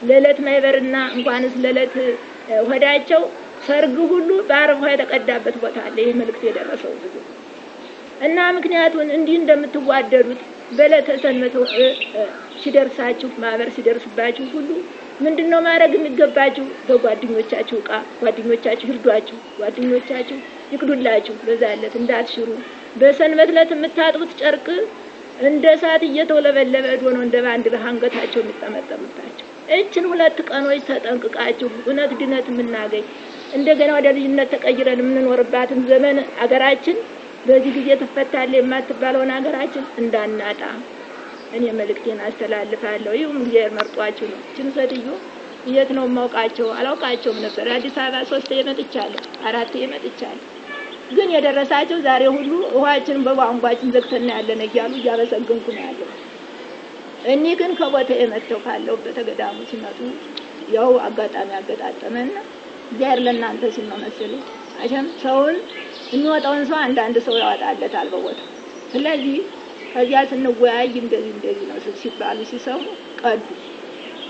ለዕለት ማይበርና እንኳንስ ለዕለት ሆዳቸው ሰርግ ሁሉ በአረፋ የተቀዳበት ቦታ አለ። ይህ መልእክት የደረሰው ብዙ እና ምክንያቱን እንዲህ እንደምትዋደዱት በዕለተ ሰንበት ሲደርሳችሁ ማህበር ሲደርስባችሁ ሁሉ ምንድነው ማድረግ የሚገባችሁ? በጓደኞቻችሁ ዕቃ ጓደኞቻችሁ ይርዷችሁ፣ ጓደኞቻችሁ ይክዱላችሁ። በዛለት እንዳትሽሩ። በሰንበት ዕለት የምታጥቡት ጨርቅ እንደ እሳት እየተወለበለበ ሆኖ እንደ ባንድ በአንገታቸው የሚጠመጠምባቸው እችን 2 ቀኖች ተጠንቅቃችሁ እውነት ድነት የምናገኝ እንደገና ወደ ልጅነት ተቀይረን የምንኖርባትን ዘመን አገራችን በዚህ ጊዜ ትፈታለች የማትባለውን አገራችን እንዳናጣ እኔ መልእክቴን አስተላልፋለሁ። ይሁን እግዚአብሔር መርጧችሁ ነው። እችን ሴትዮ የት ነው የማውቃቸው? አላውቃቸውም ነበር። አዲስ አበባ 3 መጥቻለሁ፣ 4 መጥቻለሁ። ግን የደረሳቸው ዛሬ ሁሉ ውሃችን በቧንቧችን ዘግተን ያለን እያሉ እያበሰገንኩ ነው ያለው። እኔ ግን ከቦታ የመጣው ካለሁበት ገዳሙ ሲመጡ ያው አጋጣሚ አገጣጠመና እግዚአብሔር ለእናንተ ሲል ነው መሰለኝ አሸም ሰውን የሚወጣውን ሰው አንዳንድ ሰው ያወጣለታል በቦታው። ስለዚህ ከዚያ ስንወያይ እንደዚህ ነው ሲባሉ ሲሰሙ ቀዱ።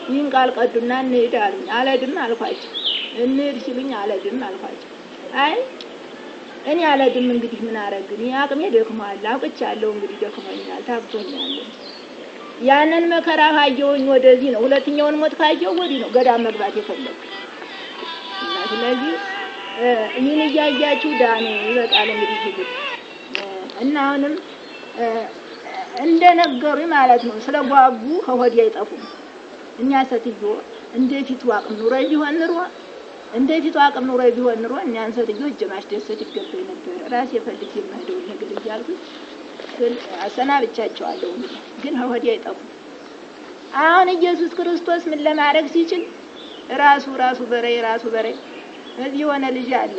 ይህን ቃል ቀዱና እንሂድ አሉኝ። አልሄድም አልኳቸው። እንሂድ ሲሉኝ አልሄድም አልኳቸው። አይ እኔ አለድም እንግዲህ ምን አረግን? አቅሜ ደክሟል፣ አውቅቻለሁ እንግዲህ ደክሞኛል፣ ታክቶኛል። ያንን መከራ ካየሁኝ ወደዚህ ነው። ሁለተኛውን ሞት ካየሁ ወዲህ ነው ገዳም መግባት የፈለኩ እና ስለዚህ ይህን እያያችሁ ዳኑ ይበቃል እንግዲህ ይሁን እና አሁንም እንደነገሩኝ ማለት ነው። ስለጓጉ ከሆዴ አይጠፉም። እኛ ሴትዮ እንደፊቱ አቅም ኑሮኝ ቢሆን ኑሮ እንደፊቱ አቅም ኑሮኝ ቢሆን ኑሮ እኛን ሴትዮ እጅ ማስደሰት ይገባኝ ነበር። ራሴ ፈልጌ የምሄደውን ነገር እያልኩኝ ግን አሰናብቻቸዋለሁ። ግን ከሆዴ አይጠፉም። አሁን ኢየሱስ ክርስቶስ ምን ለማድረግ ሲችል ራሱ በሬ እዚህ የሆነ ልጅ አለ፣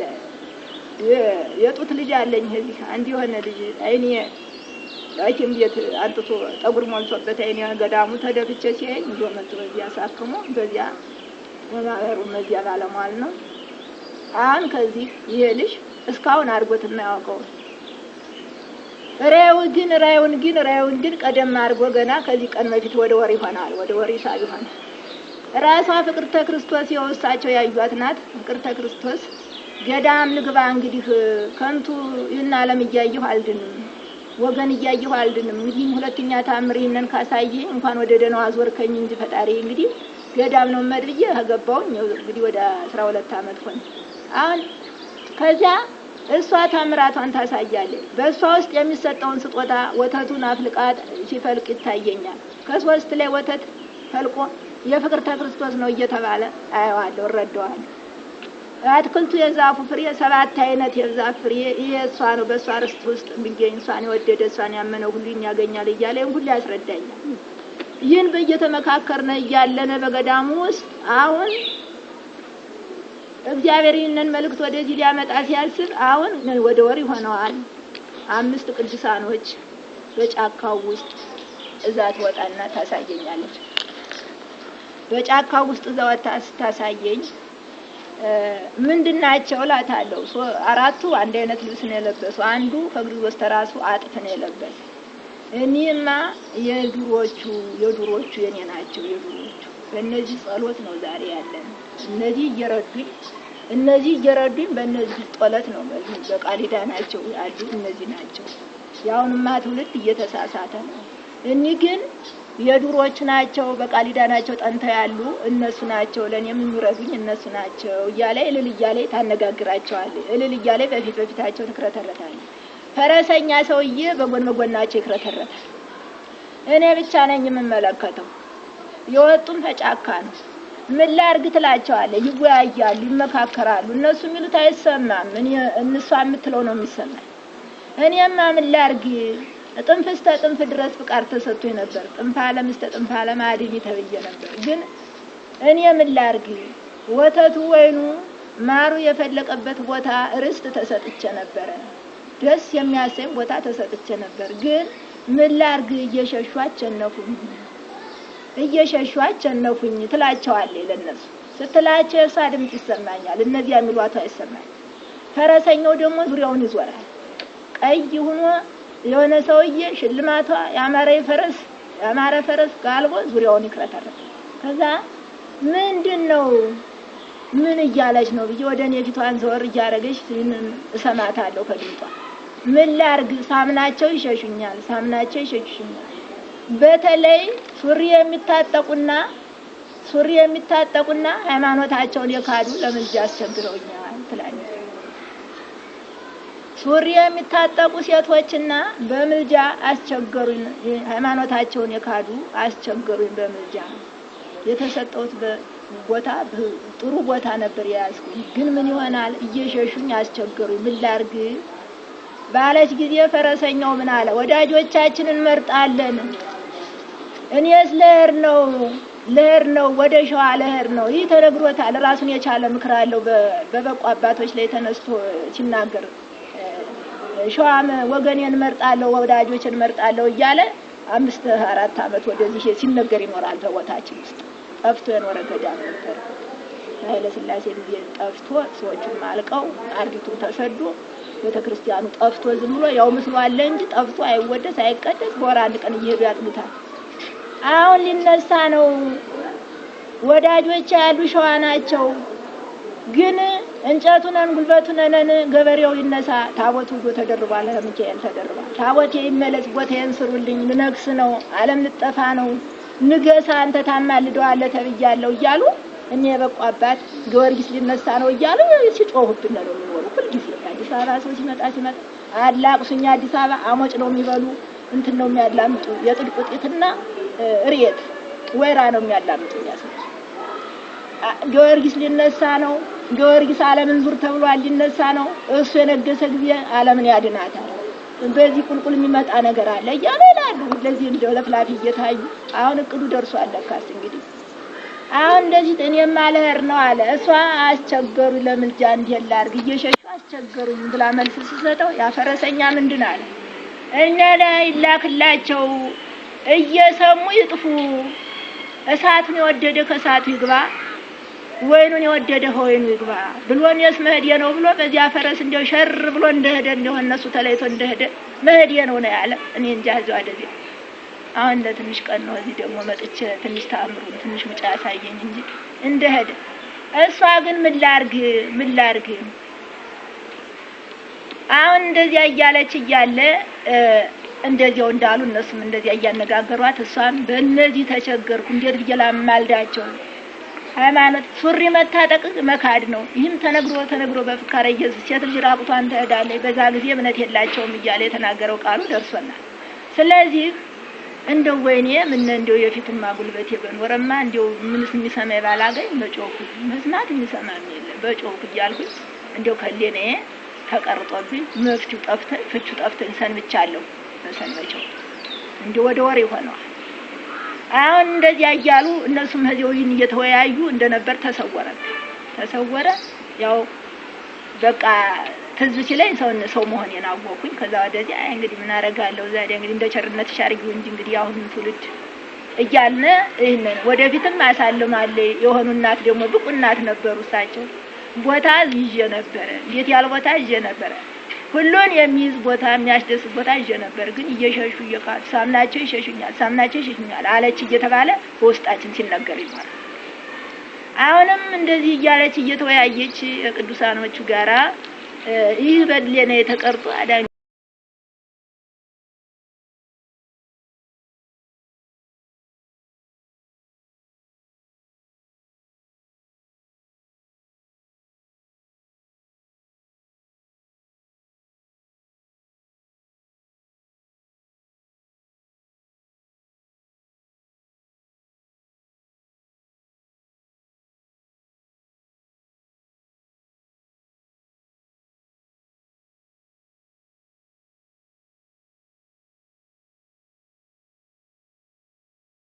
የጡት ልጅ አለኝ። እዚህ አንድ የሆነ ልጅ አይኔ ሐኪም ቤት አንጥቶ ጠጉር ሞልቶበት አይኔ ገዳሙ ተደፍቼ ሲያየኝ እንዶ መጥቶ በዚያ አሳክሞ በዚያ ወማሩ መዚያ ባለሟል ነው። አሁን ከዚህ ይሄ ልጅ እስካሁን አድርጎት የማያውቀው ራዩን ግን ቀደም አድርጎ ገና ከዚህ ቀን በፊት ወደ ወር ይሆናል፣ ወደ ወር ይሳብ ይሆናል። ራሷ ፍቅርተ ክርስቶስ የወሳቸው ያዩት ናት። ፍቅርተ ክርስቶስ ገዳም ልግባ እንግዲህ ከንቱ ይህን ዓለም እያየሁ አልድንም፣ ወገን እያየሁ አልድንም። እንግዲህ ሁለተኛ ታምር ይህንን ካሳየኝ እንኳን ወደ ደህናው አዞርከኝ እንጂ ፈጣሪ እንግዲህ ገዳም ነው መድብዬ ከገባሁኝ እንግዲህ ወደ 12 ዓመት ሆነ። አሁን ከዚያ እሷ ታምራቷን ታሳያለች። በእሷ ውስጥ የሚሰጠውን ስጦታ ወተቱን አፍልቃት ሲፈልቅ ይታየኛል። ከሶስት ላይ ወተት ፈልቆ የፍቅርተ ክርስቶስ ነው እየተባለ አየዋለሁ፣ እረዳዋለሁ። አትክልቱ የዛፉ ፍሬ 7 አይነት የዛፍ ፍሬ ይሄ እሷ ነው፣ በእሷ ርስት ውስጥ የሚገኝ እሷን የወደደ እሷን ያመነ ሁሉ ያገኛል እያለ ሁሉ ያስረዳኛል። ይህን በየተመካከርነ እያለነ በገዳሙ ውስጥ አሁን እግዚአብሔር ይህንን መልእክት ወደዚህ ሊያመጣ ሲያስብ አሁን ወደ ወር ይሆነዋል። 5 ቅዱሳኖች በጫካው ውስጥ እዛ ትወጣና ታሳየኛለች። በጫካው ውስጥ ዘወታ ስታሳየኝ ምንድናቸው እላታለሁ። 4ቱ አንድ አይነት ልብስ ነው የለበሱ፣ አንዱ ከእግሩ በስተራሱ አጥፍ ነው የለበሰ። እኔማ የዱሮቹ የኔ ናቸው። የዱሮቹ በእነዚህ ጸሎት ነው ዛሬ ያለን። እነዚህ እየረዱኝ በእነዚህ ጸሎት ነው በቃሊዳ ናቸው ያሉ እነዚህ ናቸው። ያውንማ ትውልድ እየተሳሳተ ነው። እኒህ ግን የዱሮች ናቸው፣ በቃሊዳ ናቸው ጠንተው ያሉ እነሱ ናቸው፣ ለኔም የሚረዱኝ እነሱ ናቸው እያለ እልል እያለ ታነጋግራቸዋለች። እልል እያለ በፊታቸው ትክረተረታለች። ፈረሰኛ ሰውዬ በጎናቸው ይክረተረታል። እኔ ብቻ ነኝ የምመለከተው። የወጡም ተጫካ ነው። ምን ላድርግ ትላቸዋለች። ይወያያሉ፣ ይመካከራሉ። እነሱ የሚሉት አይሰማም፣ እነሱ የምትለው ነው የሚሰማኝ። እኔማ ምን ላድርግ ጥንፍ እስከ ጥንፍ ድረስ ፍቃድ ተሰጥቶኝ ነበር። ጥንፍ ዓለም እስከ ጥንፍ ዓለም አድኝ ተብዬ ነበር። ግን እኔ ምን ላድርግ ወተቱ ወይኑ ማሩ የፈለቀበት ቦታ ርስት ተሰጥቼ ነበር። ደስ የሚያሰኝ ቦታ ተሰጥቼ ነበር። ግን ምን ላድርግ እየሸሹ አቸነፉኝ ትላቸዋለች። ለነሱ ስትላቸው የእሷ ድምፅ ይሰማኛል፣ እነዚያ የሚሏት አይሰማኝ። ፈረሰኛው ደግሞ ዙሪያውን ይዞራል። ቀይ ሆኖ የሆነ ሰውዬ ሽልማቷ ያማረ ፈረስ ጋልቦ ዙሪያውን ይክረተራል። ከዛ ምንድነው ምን እያለች ነው ብዬ ወደ እኔ ፊቷን ዘወር እያደረገች እሰማታለሁ ከድምጧ። ምን ላድርግ ሳምናቸው ይሸሹኛል። በተለይ ሱሪ የሚታጠቁና ሃይማኖታቸውን የካዱ ለምልጃ አስቸግረውኛል ትላለች። ሱሪ የሚታጠቁ ሴቶችና በምልጃ አስቸገሩኝ፣ ሃይማኖታቸውን የካዱ አስቸገሩኝ። በምልጃ የተሰጠሁት ቦታ ጥሩ ቦታ ነበር የያዝኩኝ፣ ግን ምን ይሆናል እየሸሹኝ አስቸገሩኝ። ምን ላድርግ ባለች ጊዜ ፈረሰኛው ምን አለ? ወዳጆቻችንን እንመርጣለን። እኔስ ልሄድ ነው ወደ ሸዋ ልሄድ ነው። ይህ ተነግሮታል። ራሱን የቻለ ምክር አለው በበቁ አባቶች ላይ ተነስቶ ሲናገር ሸዋም ወገኔን መርጣለሁ ወዳጆችን መርጣለሁ እያለ 4 ዓመት ወደዚህ ሲነገር ይኖራል። በቦታችን ውስጥ ጠፍቶ የኖረ ገዳም ነበር። ኃይለ ሥላሴ ጊዜ ጠፍቶ ሰዎቹም አልቀው አርዲቱ ተሰዶ ቤተክርስቲያኑ ጠፍቶ ዝም ብሎ ያው ምስሉ አለ እንጂ ጠፍቶ አይወደስ አይቀደስ። በወር አንድ ቀን እየሄዱ ያጥሙታል። አሁን ሊነሳ ነው። ወዳጆች ያሉ ሸዋ ናቸው፣ ግን እንጨቱነን ጉልበቱነን ገበሬው ይነሳ ታቦቱ ተደርቧል ለሚካኤል ተደርቧል ታቦቴ ይመለስ ቦታዬን ስሩልኝ ልነግስ ነው ዓለም ልጠፋ ነው ንገሳ አንተ ታማልደዋለህ ተብያለሁ እያሉ እኔ የበቁ አባት ጊዮርጊስ ሊነሳ ነው እያሉ ሲጮሁብን ነው የሚኖሩ ሁልጊዜ አዲስ አበባ ሰው ሲመጣ አላቅሱኛ አዲስ አበባ አሞጭ ነው የሚበሉ እንትን ነው የሚያላምጡ የጥድ ቁጢትና እሬት ወይራ ነው የሚያላምጡ ያሰው ጊዮርጊስ ሊነሳ ነው ጊዮርጊስ ዓለምን ዙር ተብሏል ሊነሳ ነው እሱ የነገሰ ጊዜ ዓለምን ያድናታል በዚህ ቁልቁል የሚመጣ ነገር አለ እያሉ ይላሉ ለዚህ እንደው ለፍላፊ እየታዩ አሁን እቅዱ ደርሷል ለካስ እንግዲህ አሁን እንደዚህ እኔም አልሄድ ነው አለ እሷ አስቸገሩ ለምልጃ እንዲህ ላድርግ እየሸሹ አስቸገሩኝ ብላ መልስ ሲሰጠው ያፈረሰኛ ምንድን አለ እኛ ላይ ላክላቸው እየሰሙ ይጥፉ እሳቱን የወደደ ከእሳቱ ይግባ ወይኑን የወደደ ወይኑ ይግባ ብሎኔስ መሄድ ነው ብሎ በዚያ ፈረስ እንደው ሸር ብሎ እንደሄደ እንደው እነሱ ተለይቶ እንደሄደ መሄድ ነው ያለ እኔ እንጃ እዛው አደዚህ አሁን ለትንሽ ቀን ነው እዚህ ደግሞ መጥቼ ትንሽ ታምሩን ትንሽ ምጫ ያሳየኝ እንጂ እንደሄደ እሷ ግን ምን ላርግ አሁን እንደዚያ እያለች እያለ እንደዚያው እንዳሉ እነሱም እንደዚያ እያነጋገሯት እሷም በእነዚህ ተቸገርኩ እንዴት ብዬላማልዳቸው ሃይማኖት ሱሪ መታጠቅ መካድ ነው ይህም ተነግሮ በፍካረ ኢየሱስ ሴት ልጅ ራቁቷን ትሄዳለች በዛ ጊዜ እምነት የላቸውም እያለ የተናገረው ቃሉ ደርሶናል ስለዚህ እንደው ወይኔ ምን እንደው የፊትማ ጉልበቴ በኖረማ እንደው ምንስ የሚሰማ ባላገኝ በጮኩ መስማት የሚሰማ የለም በጮኩ እያልኩኝ እንደው ከሌኔ ተቀርጦብኝ መፍቱ ጠፍተኝ ፍቹ ጠፍተኝ ሰንብቻለሁ በሰንበቸው እንደው ወደ ወሬ ሆነዋል አሁን እንደዚህ ያያሉ እነሱም ህዚውን እየተወያዩ እንደነበር ተሰወረ ያው በቃ ትዝ ሲለኝ ሰው መሆኔን አወኩኝ ከዛ ወደዚህ አይ እንግዲህ ምን አረጋለሁ ዛሬ እንግዲህ እንደ ቸርነት ሻርጊው እንጂ እንግዲህ አሁን ትውልድ እያልን ይሄንን ወደፊትም አሳልማለ የሆኑ እናት ደግሞ ብቁ እናት ነበሩ እሳቸው ቦታ ይዤ ነበር እንዴት ያለ ቦታ ይዤ ነበር ሁሉን የሚይዝ ቦታ የሚያስደስት ቦታ ይዤ ነበር ግን እየሸሹ እየቃቱ ሳምናቸው ይሸሹኛል አለች እየተባለ በውስጣችን ሲነገር ይኖራል አሁንም እንደዚህ እያለች እየተወያየች ቅዱሳኖቹ ጋራ ይህ በድሌ ነው የተቀርጦ አዳኝ